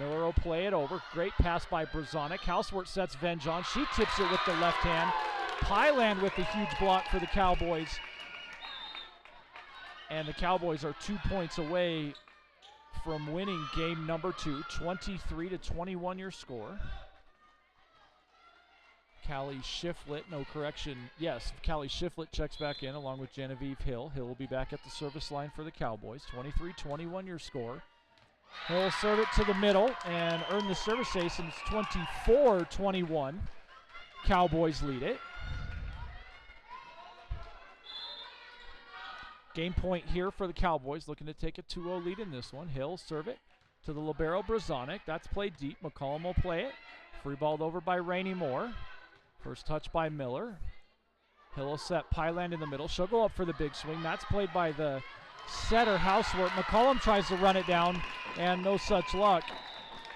Miller will play it over. Great pass by Brzonik. Houseworth sets Venjon. She tips it with the left hand. Pyland with the huge block for the Cowboys. And the Cowboys are 2 points away from winning game number 2. 23-21 your score. Callie Shiflett, no correction. Yes, Callie Shiflett checks back in along with Genevieve Hill. Hill will be back at the service line for the Cowboys. 23-21 your score. He'll serve it to the middle and earn the service ace, and it's 24-21. Cowboys lead it. Game point here for the Cowboys, looking to take a 2-0 lead in this one. Hill serve it to the libero Brezonic. That's played deep. McCollum will play it. Free balled over by Rainey Moore. First touch by Miller. Hill will set Pyland in the middle. She'll go up for the big swing. That's played by the setter Housework. McCollum tries to run it down, and no such luck.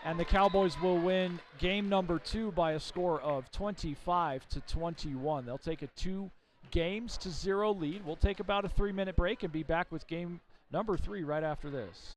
And the Cowboys will win game number 2 by a score of 25-21. They'll take a 2-0 lead. We'll take about a 3-minute break and be back with game number 3 right after this.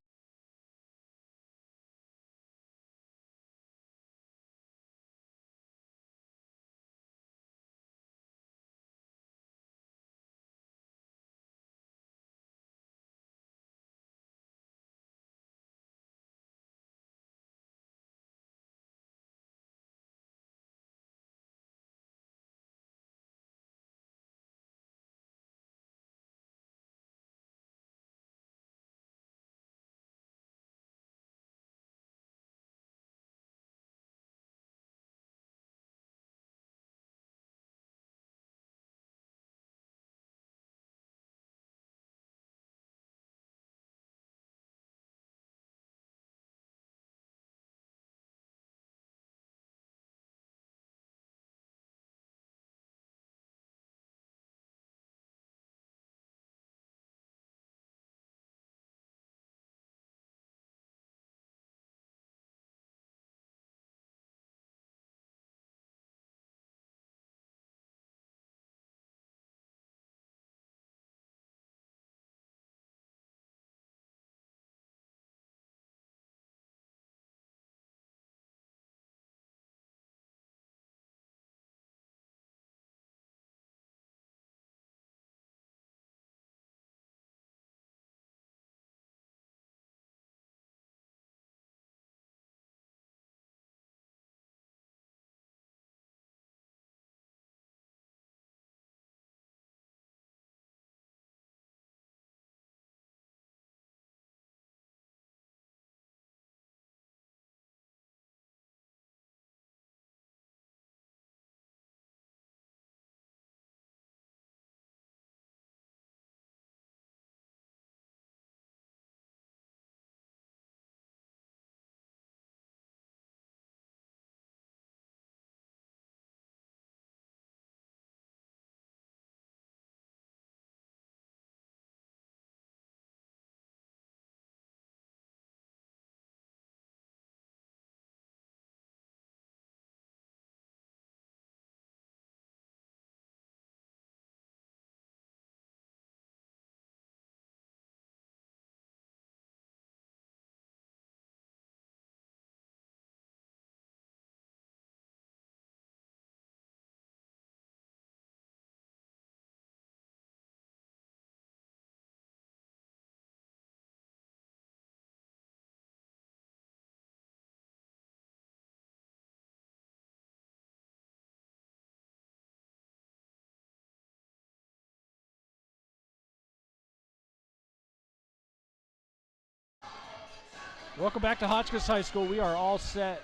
Welcome back to Hotchkiss High School. We are all set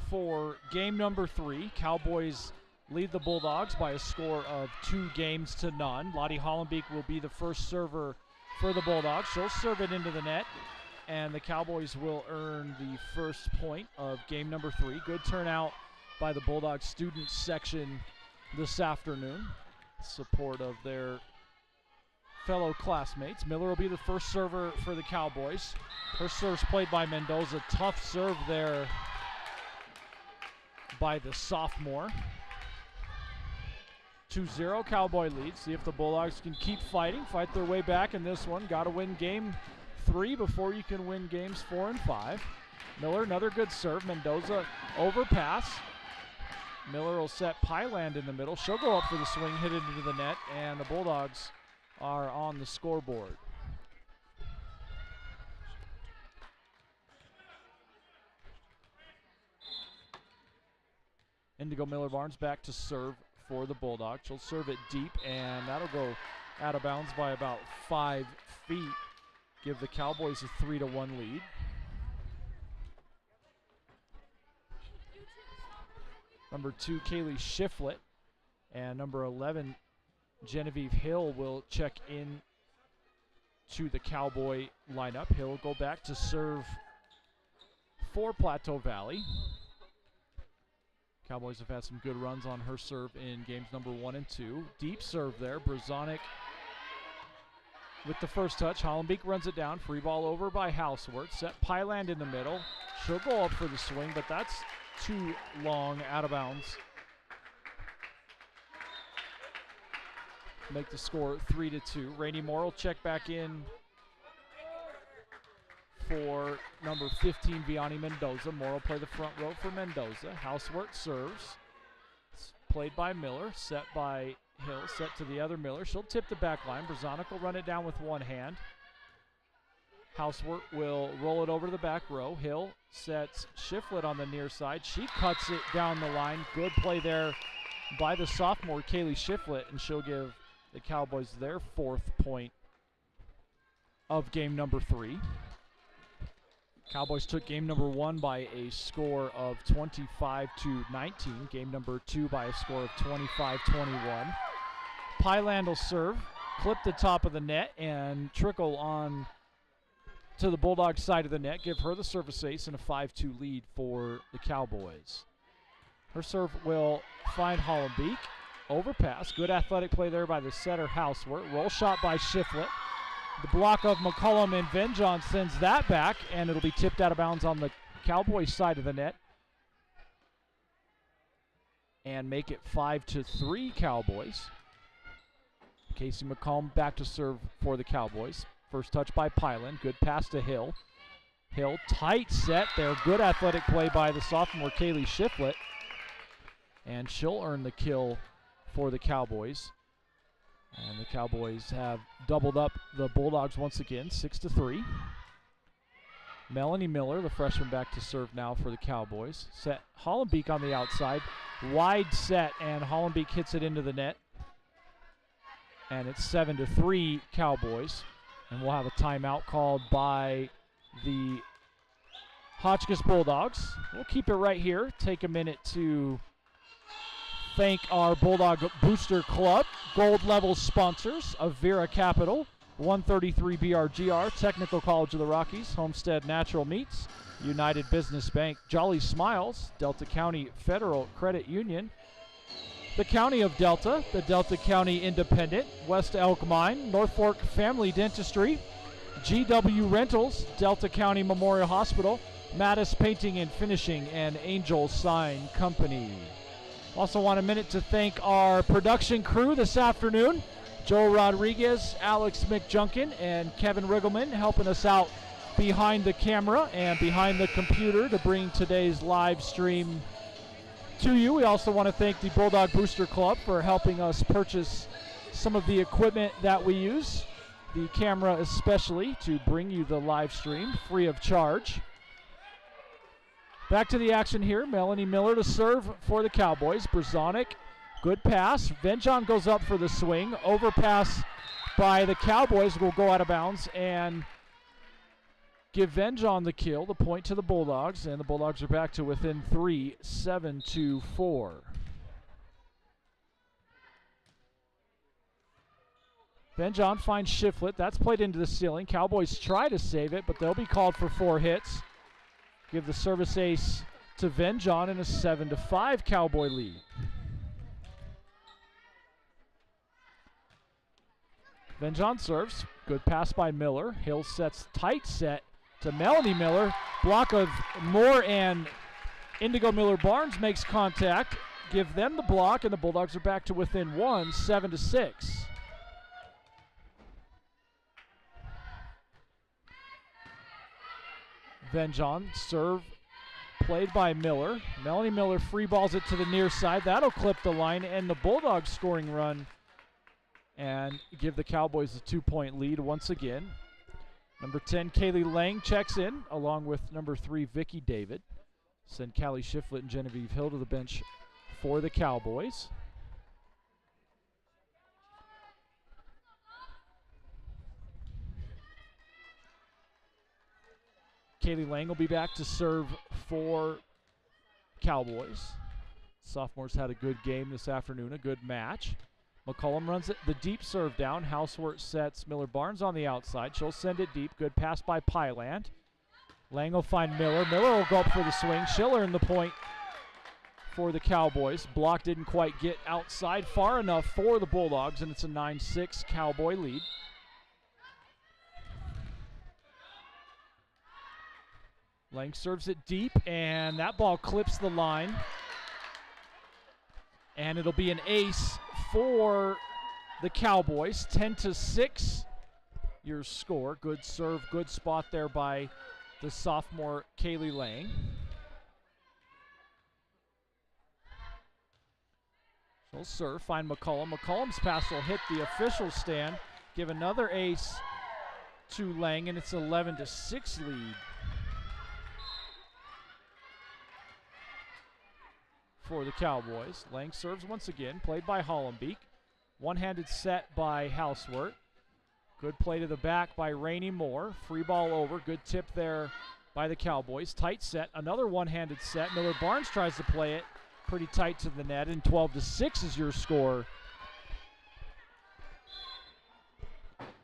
for game number 3. Cowboys lead the Bulldogs by a score of 2-0. Lottie Hollenbeek will be the first server for the Bulldogs. She'll serve it into the net, and the Cowboys will earn the first point of game number 3. Good turnout by the Bulldogs student section this afternoon. Support of their fellow classmates. Miller will be the first server for the Cowboys. Her serve's played by Mendoza. Tough serve there by the sophomore. 2-0 Cowboy lead. See if the Bulldogs can keep fighting, fight their way back in this one. Got to win game 3 before you can win games 4 and 5. Miller, another good serve. Mendoza overpass. Miller will set Pyland in the middle. She'll go up for the swing, hit it into the net, and the Bulldogs are on the scoreboard. Indigo Miller Barnes back to serve for the Bulldogs. She'll serve it deep, and that'll go out of bounds by about 5 feet. Give the Cowboys a 3-1 lead. Number 2, Kaylee Shiflett. And number 11, Genevieve Hill will check in to the Cowboy lineup. Hill will go back to serve for Plateau Valley. Cowboys have had some good runs on her serve in games number 1 and 2. Deep serve there. Brzonik with the first touch. Hollenbeek runs it down. Free ball over by Houseworth. Set Pyland in the middle. She'll go up for the swing, but that's too long, out of bounds. Make the score 3-2. Rainey Moore will check back in for number 15, Vianney Mendoza. Moore will play the front row for Mendoza. Houseworth serves. It's played by Miller, set by Hill, set to the other Miller. She'll tip the back line. Brzonik will run it down with one hand. Houseworth will roll it over to the back row. Hill sets Shiflett on the near side. She cuts it down the line. Good play there by the sophomore, Kaylee Shiflett, and she'll give the Cowboys their 4th point of game number 3. Cowboys took game number 1 by a score of 25-19. Game number 2 by a score of 25-21. Pyland will serve, clip the top of the net, and trickle on to the Bulldogs side of the net. Give her the service ace and a 5-2 lead for the Cowboys. Her serve will find Hollenbeek. Overpass. Good athletic play there by the setter, Houseworth. Roll shot by Shiflett. The block of McCullum and Venjon sends that back, and it'll be tipped out of bounds on the Cowboys side of the net. And make it 5-3 Cowboys. Casey McCollum back to serve for the Cowboys. First touch by Pyland. Good pass to Hill. Hill, tight set there. Good athletic play by the sophomore, Kaylee Shiflett. And she'll earn the kill for the Cowboys. And the Cowboys have doubled up the Bulldogs once again, 6-3. Melanie Miller, the freshman, back to serve now for the Cowboys. Set Hollenbeek on the outside. Wide set, and Hollenbeek hits it into the net. And it's 7-3 Cowboys. And we'll have a timeout called by the Hotchkiss Bulldogs. We'll keep it right here. Take a minute to thank our Bulldog Booster Club, gold level sponsors of Vera Capital, 133 BRGR, Technical College of the Rockies, Homestead Natural Meats, United Business Bank, Jolly Smiles, Delta County Federal Credit Union, the County of Delta, the Delta County Independent, West Elk Mine, North Fork Family Dentistry, GW Rentals, Delta County Memorial Hospital, Mattis Painting and Finishing, and Angel Sign Company. Also want a minute to thank our production crew this afternoon. Joel Rodriguez, Alex McJunkin, and Kevin Riggleman helping us out behind the camera and behind the computer to bring today's live stream to you. We also want to thank the Bulldog Booster Club for helping us purchase some of the equipment that we use, the camera especially, to bring you the live stream free of charge. Back to the action here. Melanie Miller to serve for the Cowboys. Brzonik, good pass. Venjon goes up for the swing. Overpass by the Cowboys will go out of bounds and give Venjon the kill, the point to the Bulldogs, and the Bulldogs are back to within 3, 7-4. Venjon finds Shiflett. That's played into the ceiling. Cowboys try to save it, but they'll be called for 4 hits. Give the service ace to Venjon in a 7-5 Cowboy lead. Venjon serves. Good pass by Miller. Hill sets tight set to Melanie Miller. Block of Moore and Indigo Miller-Barnes makes contact. Give them the block, and the Bulldogs are back to within 1, 7-6. Venjon serve played by Miller. Melanie Miller free balls it to the near side. That'll clip the line and the Bulldogs scoring run and give the Cowboys a 2-point lead once again. Number 10, Kaylee Lang checks in along with number 3, Vicky David. Send Callie Shiflett and Genevieve Hill to the bench for the Cowboys. Kaylee Lang will be back to serve for Cowboys. Sophomores had a good game this afternoon, a good match. McCollum runs it, the deep serve down. Housework sets Miller Barnes on the outside. She'll send it deep. Good pass by Pyland. Lang will find Miller. Miller will go up for the swing. She'll earn the point for the Cowboys. Block didn't quite get outside far enough for the Bulldogs, and it's a 9-6 Cowboy lead. Lang serves it deep, and that ball clips the line. And it'll be an ace for the Cowboys. 10-6 your score. Good serve, good spot there by the sophomore Kaylee Lang. She'll serve, find McCollum. McCollum's pass will hit the official stand, give another ace to Lang, and it's an 11-6 lead for the Cowboys. Lang serves once again, played by Hollenbeek. One-handed set by Housework. Good play to the back by Rainey Moore. Free ball over, good tip there by the Cowboys. Tight set, another one-handed set. Miller Barnes tries to play it pretty tight to the net, and 12-6 is your score.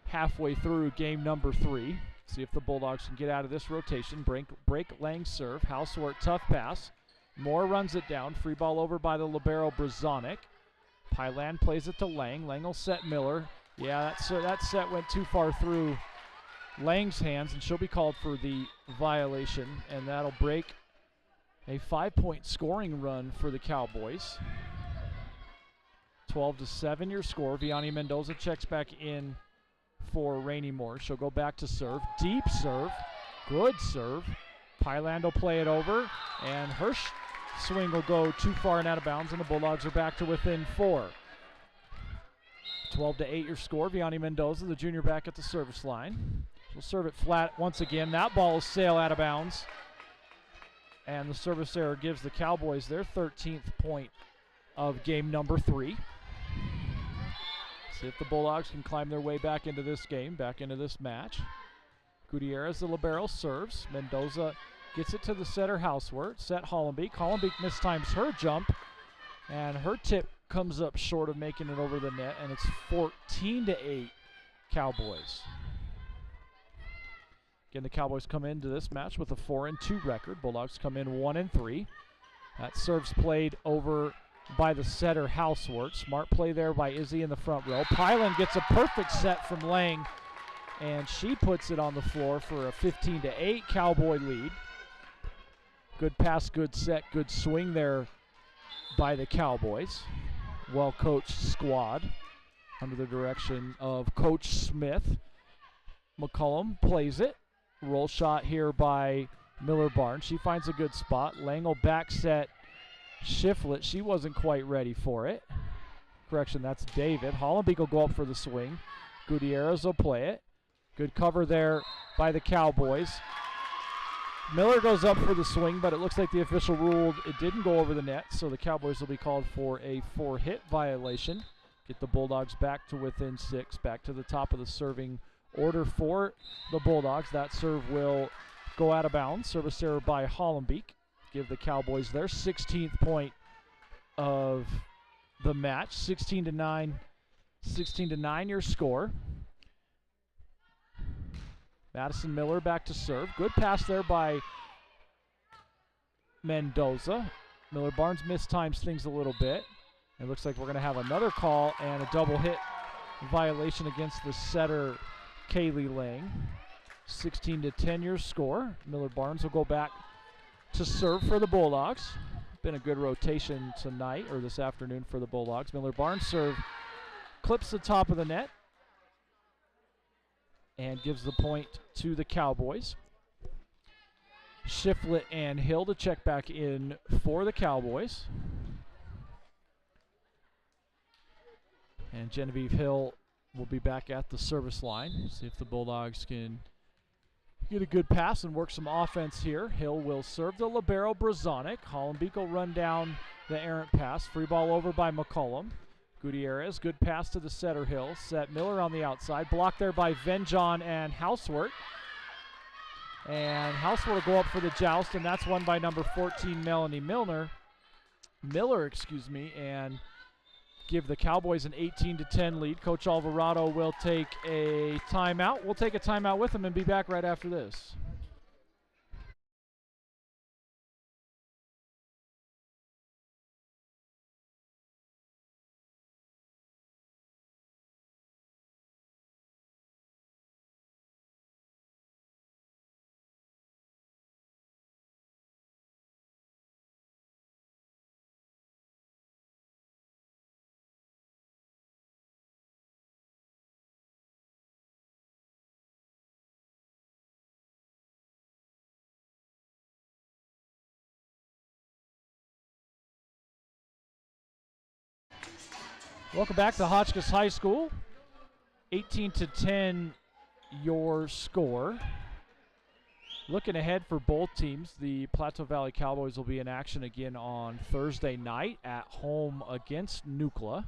Halfway through game number 3. See if the Bulldogs can get out of this rotation. Break Lang's serve. Housework, tough pass. Moore runs it down. Free ball over by the libero Brazonik. Pyland plays it to Lang. Lang will set Miller. Yeah, that set went too far through Lang's hands, and she'll be called for the violation, and that'll break a 5-point scoring run for the Cowboys. 12-7 your score. Vianney Mendoza checks back in for Rainey Moore. She'll go back to serve. Deep serve. Good serve. Pyland will play it over, and her swing will go too far and out of bounds, and the Bulldogs are back to within 4. 12-8 your score. Vianney Mendoza, the junior, back at the service line. She'll serve it flat once again. That ball will sail out of bounds, and the service error gives the Cowboys their 13th point of game number 3. See if the Bulldogs can climb their way back into this game, back into this match. Gutierrez, the libero, serves. Mendoza gets it to the setter, Housework. Set Hollenbeek. Hollenbeek mistimes her jump, and her tip comes up short of making it over the net, and it's 14-8 Cowboys. Again, the Cowboys come into this match with a 4-2 record. Bulldogs come in 1-3. That serve's played over by the setter, Housework. Smart play there by Izzy in the front row. Pyland gets a perfect set from Lang, and she puts it on the floor for a 15-8 Cowboy lead. Good pass, good set, good swing there by the Cowboys. Well-coached squad under the direction of Coach Smith. McCollum plays it. Roll shot here by Miller Barnes. She finds a good spot. Lang will back set Shiflett. She wasn't quite ready for it. Correction, that's David. Hollenbeek will go up for the swing. Gutierrez will play it. Good cover there by the Cowboys. Miller goes up for the swing, but it looks like the official ruled it didn't go over the net, so the Cowboys will be called for a 4-hit violation. Get the Bulldogs back to within 6, back to the top of the serving order for the Bulldogs. That serve will go out of bounds. Service error by Hollenbeek. Give the Cowboys their 16th point of the match. 16-9 your score. Madison Miller back to serve. Good pass there by Mendoza. Miller Barnes mistimes things a little bit. It looks like we're going to have another call and a double hit violation against the setter, Kaylee Lang. 16-10 your score. Miller Barnes will go back to serve for the Bulldogs. Been a good rotation tonight, or this afternoon, for the Bulldogs. Miller Barnes serve clips the top of the net and gives the point to the Cowboys. Shiflett and Hill to check back in for the Cowboys. And Genevieve Hill will be back at the service line. See if the Bulldogs can get a good pass and work some offense here. Hill will serve the libero Brazonik. Hollenbeek will run down the errant pass. Free ball over by McCollum. Gutierrez, good pass to the setter, Hill. Set Miller on the outside. Blocked there by Venjon and Housework. And Housework will go up for the joust, and that's won by number 14, Melanie Milner. Miller, and give the Cowboys an 18-10 lead. Coach Alvarado will take a timeout. We'll take a timeout with him and be back right after this. Welcome back to Hotchkiss High School. 18-10 your score. Looking ahead for both teams, the Plateau Valley Cowboys will be in action again on Thursday night at home against Nucla.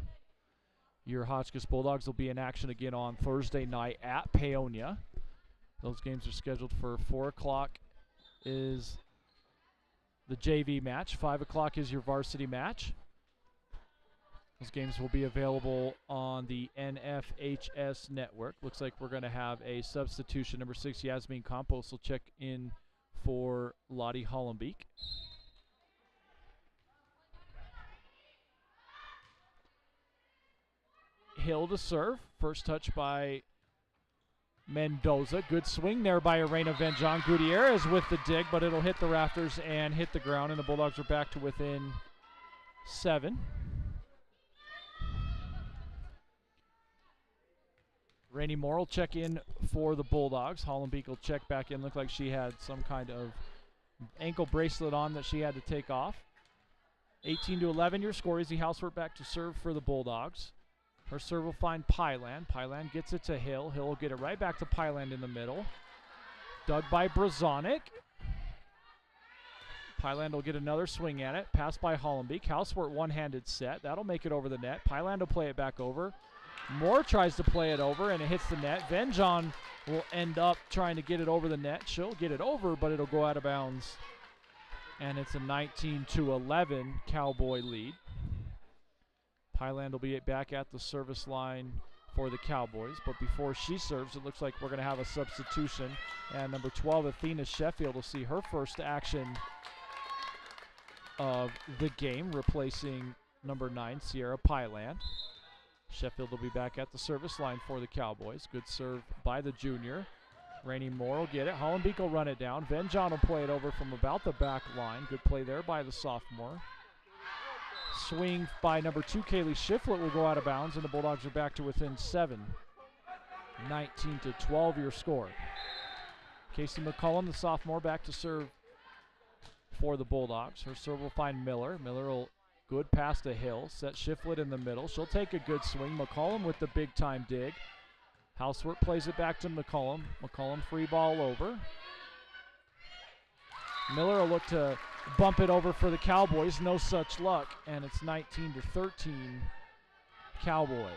Your Hotchkiss Bulldogs will be in action again on Thursday night at Paonia. Those games are scheduled for 4 o'clock is the JV match. 5 o'clock is your varsity match. Those games will be available on the NFHS network. Looks like we're going to have a substitution. Number 6, Yasmin Campos will check in for Lottie Hollenbeek. Hill to serve. First touch by Mendoza. Good swing there by Arena Venjon. Gutierrez with the dig, but it'll hit the rafters and hit the ground, and the Bulldogs are back to within 7. Rainey Moore will check in for the Bulldogs. Hollenbeek will check back in. Looked like she had some kind of ankle bracelet on that she had to take off. 18-11 your score. Izzy Housework back to serve for the Bulldogs. Her serve will find Pyland. Pyland gets it to Hill. Hill will get it right back to Pyland in the middle. Dug by Brazonik. Pyland will get another swing at it. Pass by Hollenbeek. Housework one-handed set. That'll make it over the net. Pyland will play it back over. Moore tries to play it over, and it hits the net. Venjon will end up trying to get it over the net. She'll get it over, but it'll go out of bounds. And it's a 19-11 Cowboy lead. Pyland will be back at the service line for the Cowboys, but before she serves, it looks like we're going to have a substitution. And number 12, Athena Sheffield, will see her first action of the game, replacing number 9, Sierra Pyland. Sheffield will be back at the service line for the Cowboys. Good serve by the junior. Rainey Moore will get it. Hollenbeek will run it down. Venjon will play it over from about the back line. Good play there by the sophomore. Swing by number 2, Kaylee Shiflett, will go out of bounds, and the Bulldogs are back to within 7. 19-12 your score. Casey McCullum, the sophomore, back to serve for the Bulldogs. Her serve will find Miller. Miller will good pass to Hill. Set Shiflett in the middle. She'll take a good swing. McCullum with the big-time dig. Housework plays it back to McCullum. McCullum free ball over. Miller will look to bump it over for the Cowboys. No such luck, and it's 19-13 Cowboys.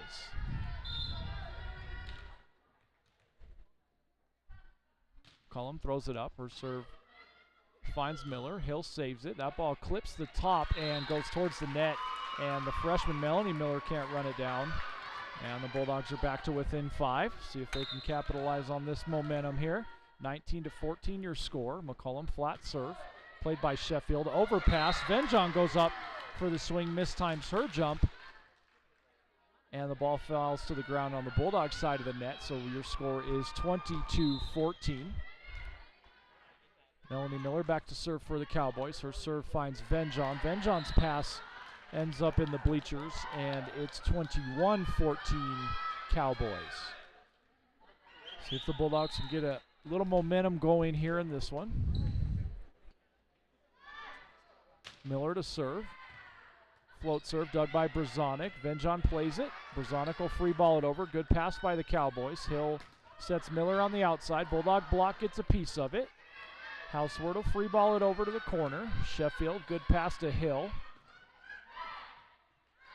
McCullum throws it up. Her serve finds Miller. Hill saves it. That ball clips the top and goes towards the net, and the freshman Melanie Miller can't run it down. And the Bulldogs are back to within 5. See if they can capitalize on this momentum here. 19-14 your score. McCullum flat serve. Played by Sheffield. Overpass. Venjon goes up for the swing. Mistimes her jump. And the ball falls to the ground on the Bulldogs side of the net. So your score is 22-14. Melanie Miller back to serve for the Cowboys. Her serve finds Venjon. Venjon's pass ends up in the bleachers, and it's 21-14 Cowboys. See if the Bulldogs can get a little momentum going here in this one. Miller to serve. Float serve dug by Brazonik. Venjon plays it. Brazonik will free ball it over. Good pass by the Cowboys. Hill sets Miller on the outside. Bulldog block gets a piece of it. Housework will free ball it over to the corner. Sheffield, good pass to Hill.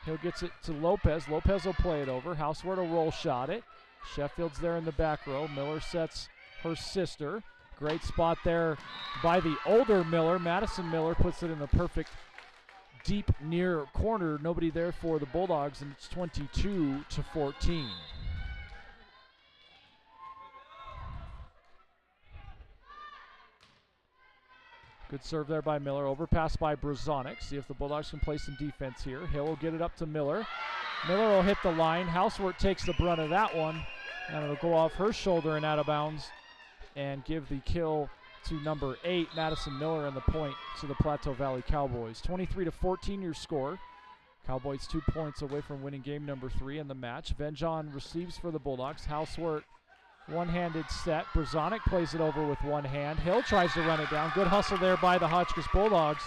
Hill gets it to Lopez. Lopez will play it over. Housework will roll shot it. Sheffield's there in the back row. Miller sets her sister. Great spot there by the older Miller. Madison Miller puts it in the perfect deep near corner. Nobody there for the Bulldogs, and it's 22-14. Good serve there by Miller. Overpass by Brzonik. See if the Bulldogs can play some defense here. Hill will get it up to Miller. Miller will hit the line. Housework takes the brunt of that one, and it'll go off her shoulder and out of bounds and give the kill to number 8, Madison Miller, and the point to the Plateau Valley Cowboys. 23-14 your score. Cowboys 2 points away from winning game number 3 in the match. Venjon receives for the Bulldogs. Housework one-handed set. Brzonik plays it over with one hand. Hill tries to run it down. Good hustle there by the Hotchkiss Bulldogs.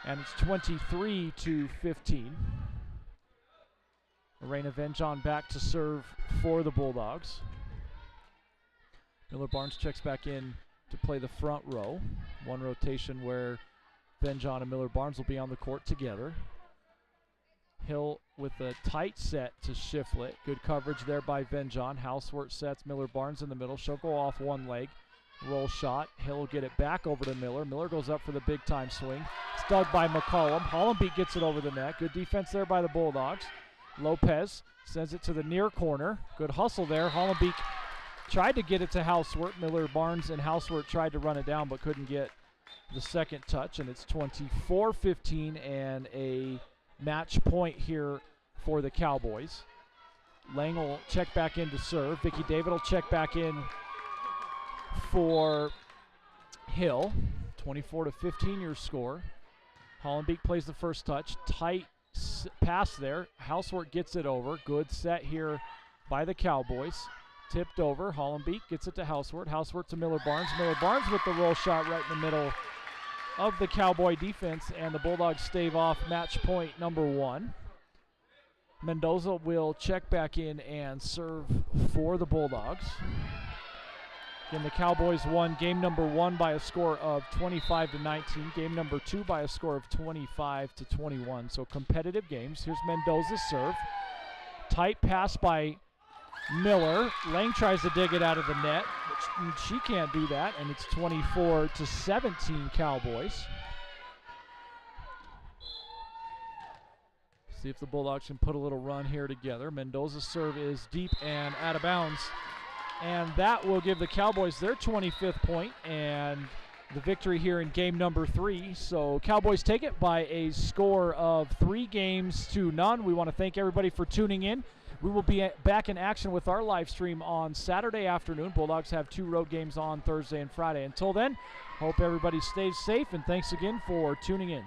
And it's 23-15. Arena Venjon back to serve for the Bulldogs. Miller Barnes checks back in to play the front row. One rotation where Venjon and Miller Barnes will be on the court together. Hill with a tight set to Shiflett. Good coverage there by Venjon. Housework sets Miller Barnes in the middle. She'll go off one leg. Roll shot. Hill will get it back over to Miller. Miller goes up for the big time swing. It's dug by McCollum. Hollenbeek gets it over the net. Good defense there by the Bulldogs. Lopez sends it to the near corner. Good hustle there. Hollenbeek tried to get it to Housework. Miller Barnes and Housework tried to run it down but couldn't get the second touch, and it's 24-15 and a match point here for the Cowboys. Lang will check back in to serve. Vicky David will check back in for Hill. 24-15 your score. Hollenbeek plays the first touch. Tight pass there. Housework gets it over. Good set here by the Cowboys. Tipped over. Hollenbeek gets it to Housework. Housework to Miller Barnes. Miller Barnes with the roll shot right in the middle of the Cowboy defense, and the Bulldogs stave off match point number 1. Mendoza will check back in and serve for the Bulldogs. Again, the Cowboys won game number 1 by a score of 25-19. Game number 2 by a score of 25-21. So competitive games. Here's Mendoza's serve. Tight pass by Miller. Lang tries to dig it out of the net, but she can't do that, and it's 24-17 Cowboys. See if the Bulldogs can put a little run here together. Mendoza's serve is deep and out of bounds, and that will give the Cowboys their 25th point and the victory here in game number 3. So Cowboys take it by a score of 3-0. We want to thank everybody for tuning in. We will be back in action with our live stream on Saturday afternoon. Bulldogs have 2 road games on Thursday and Friday. Until then, hope everybody stays safe, and thanks again for tuning in.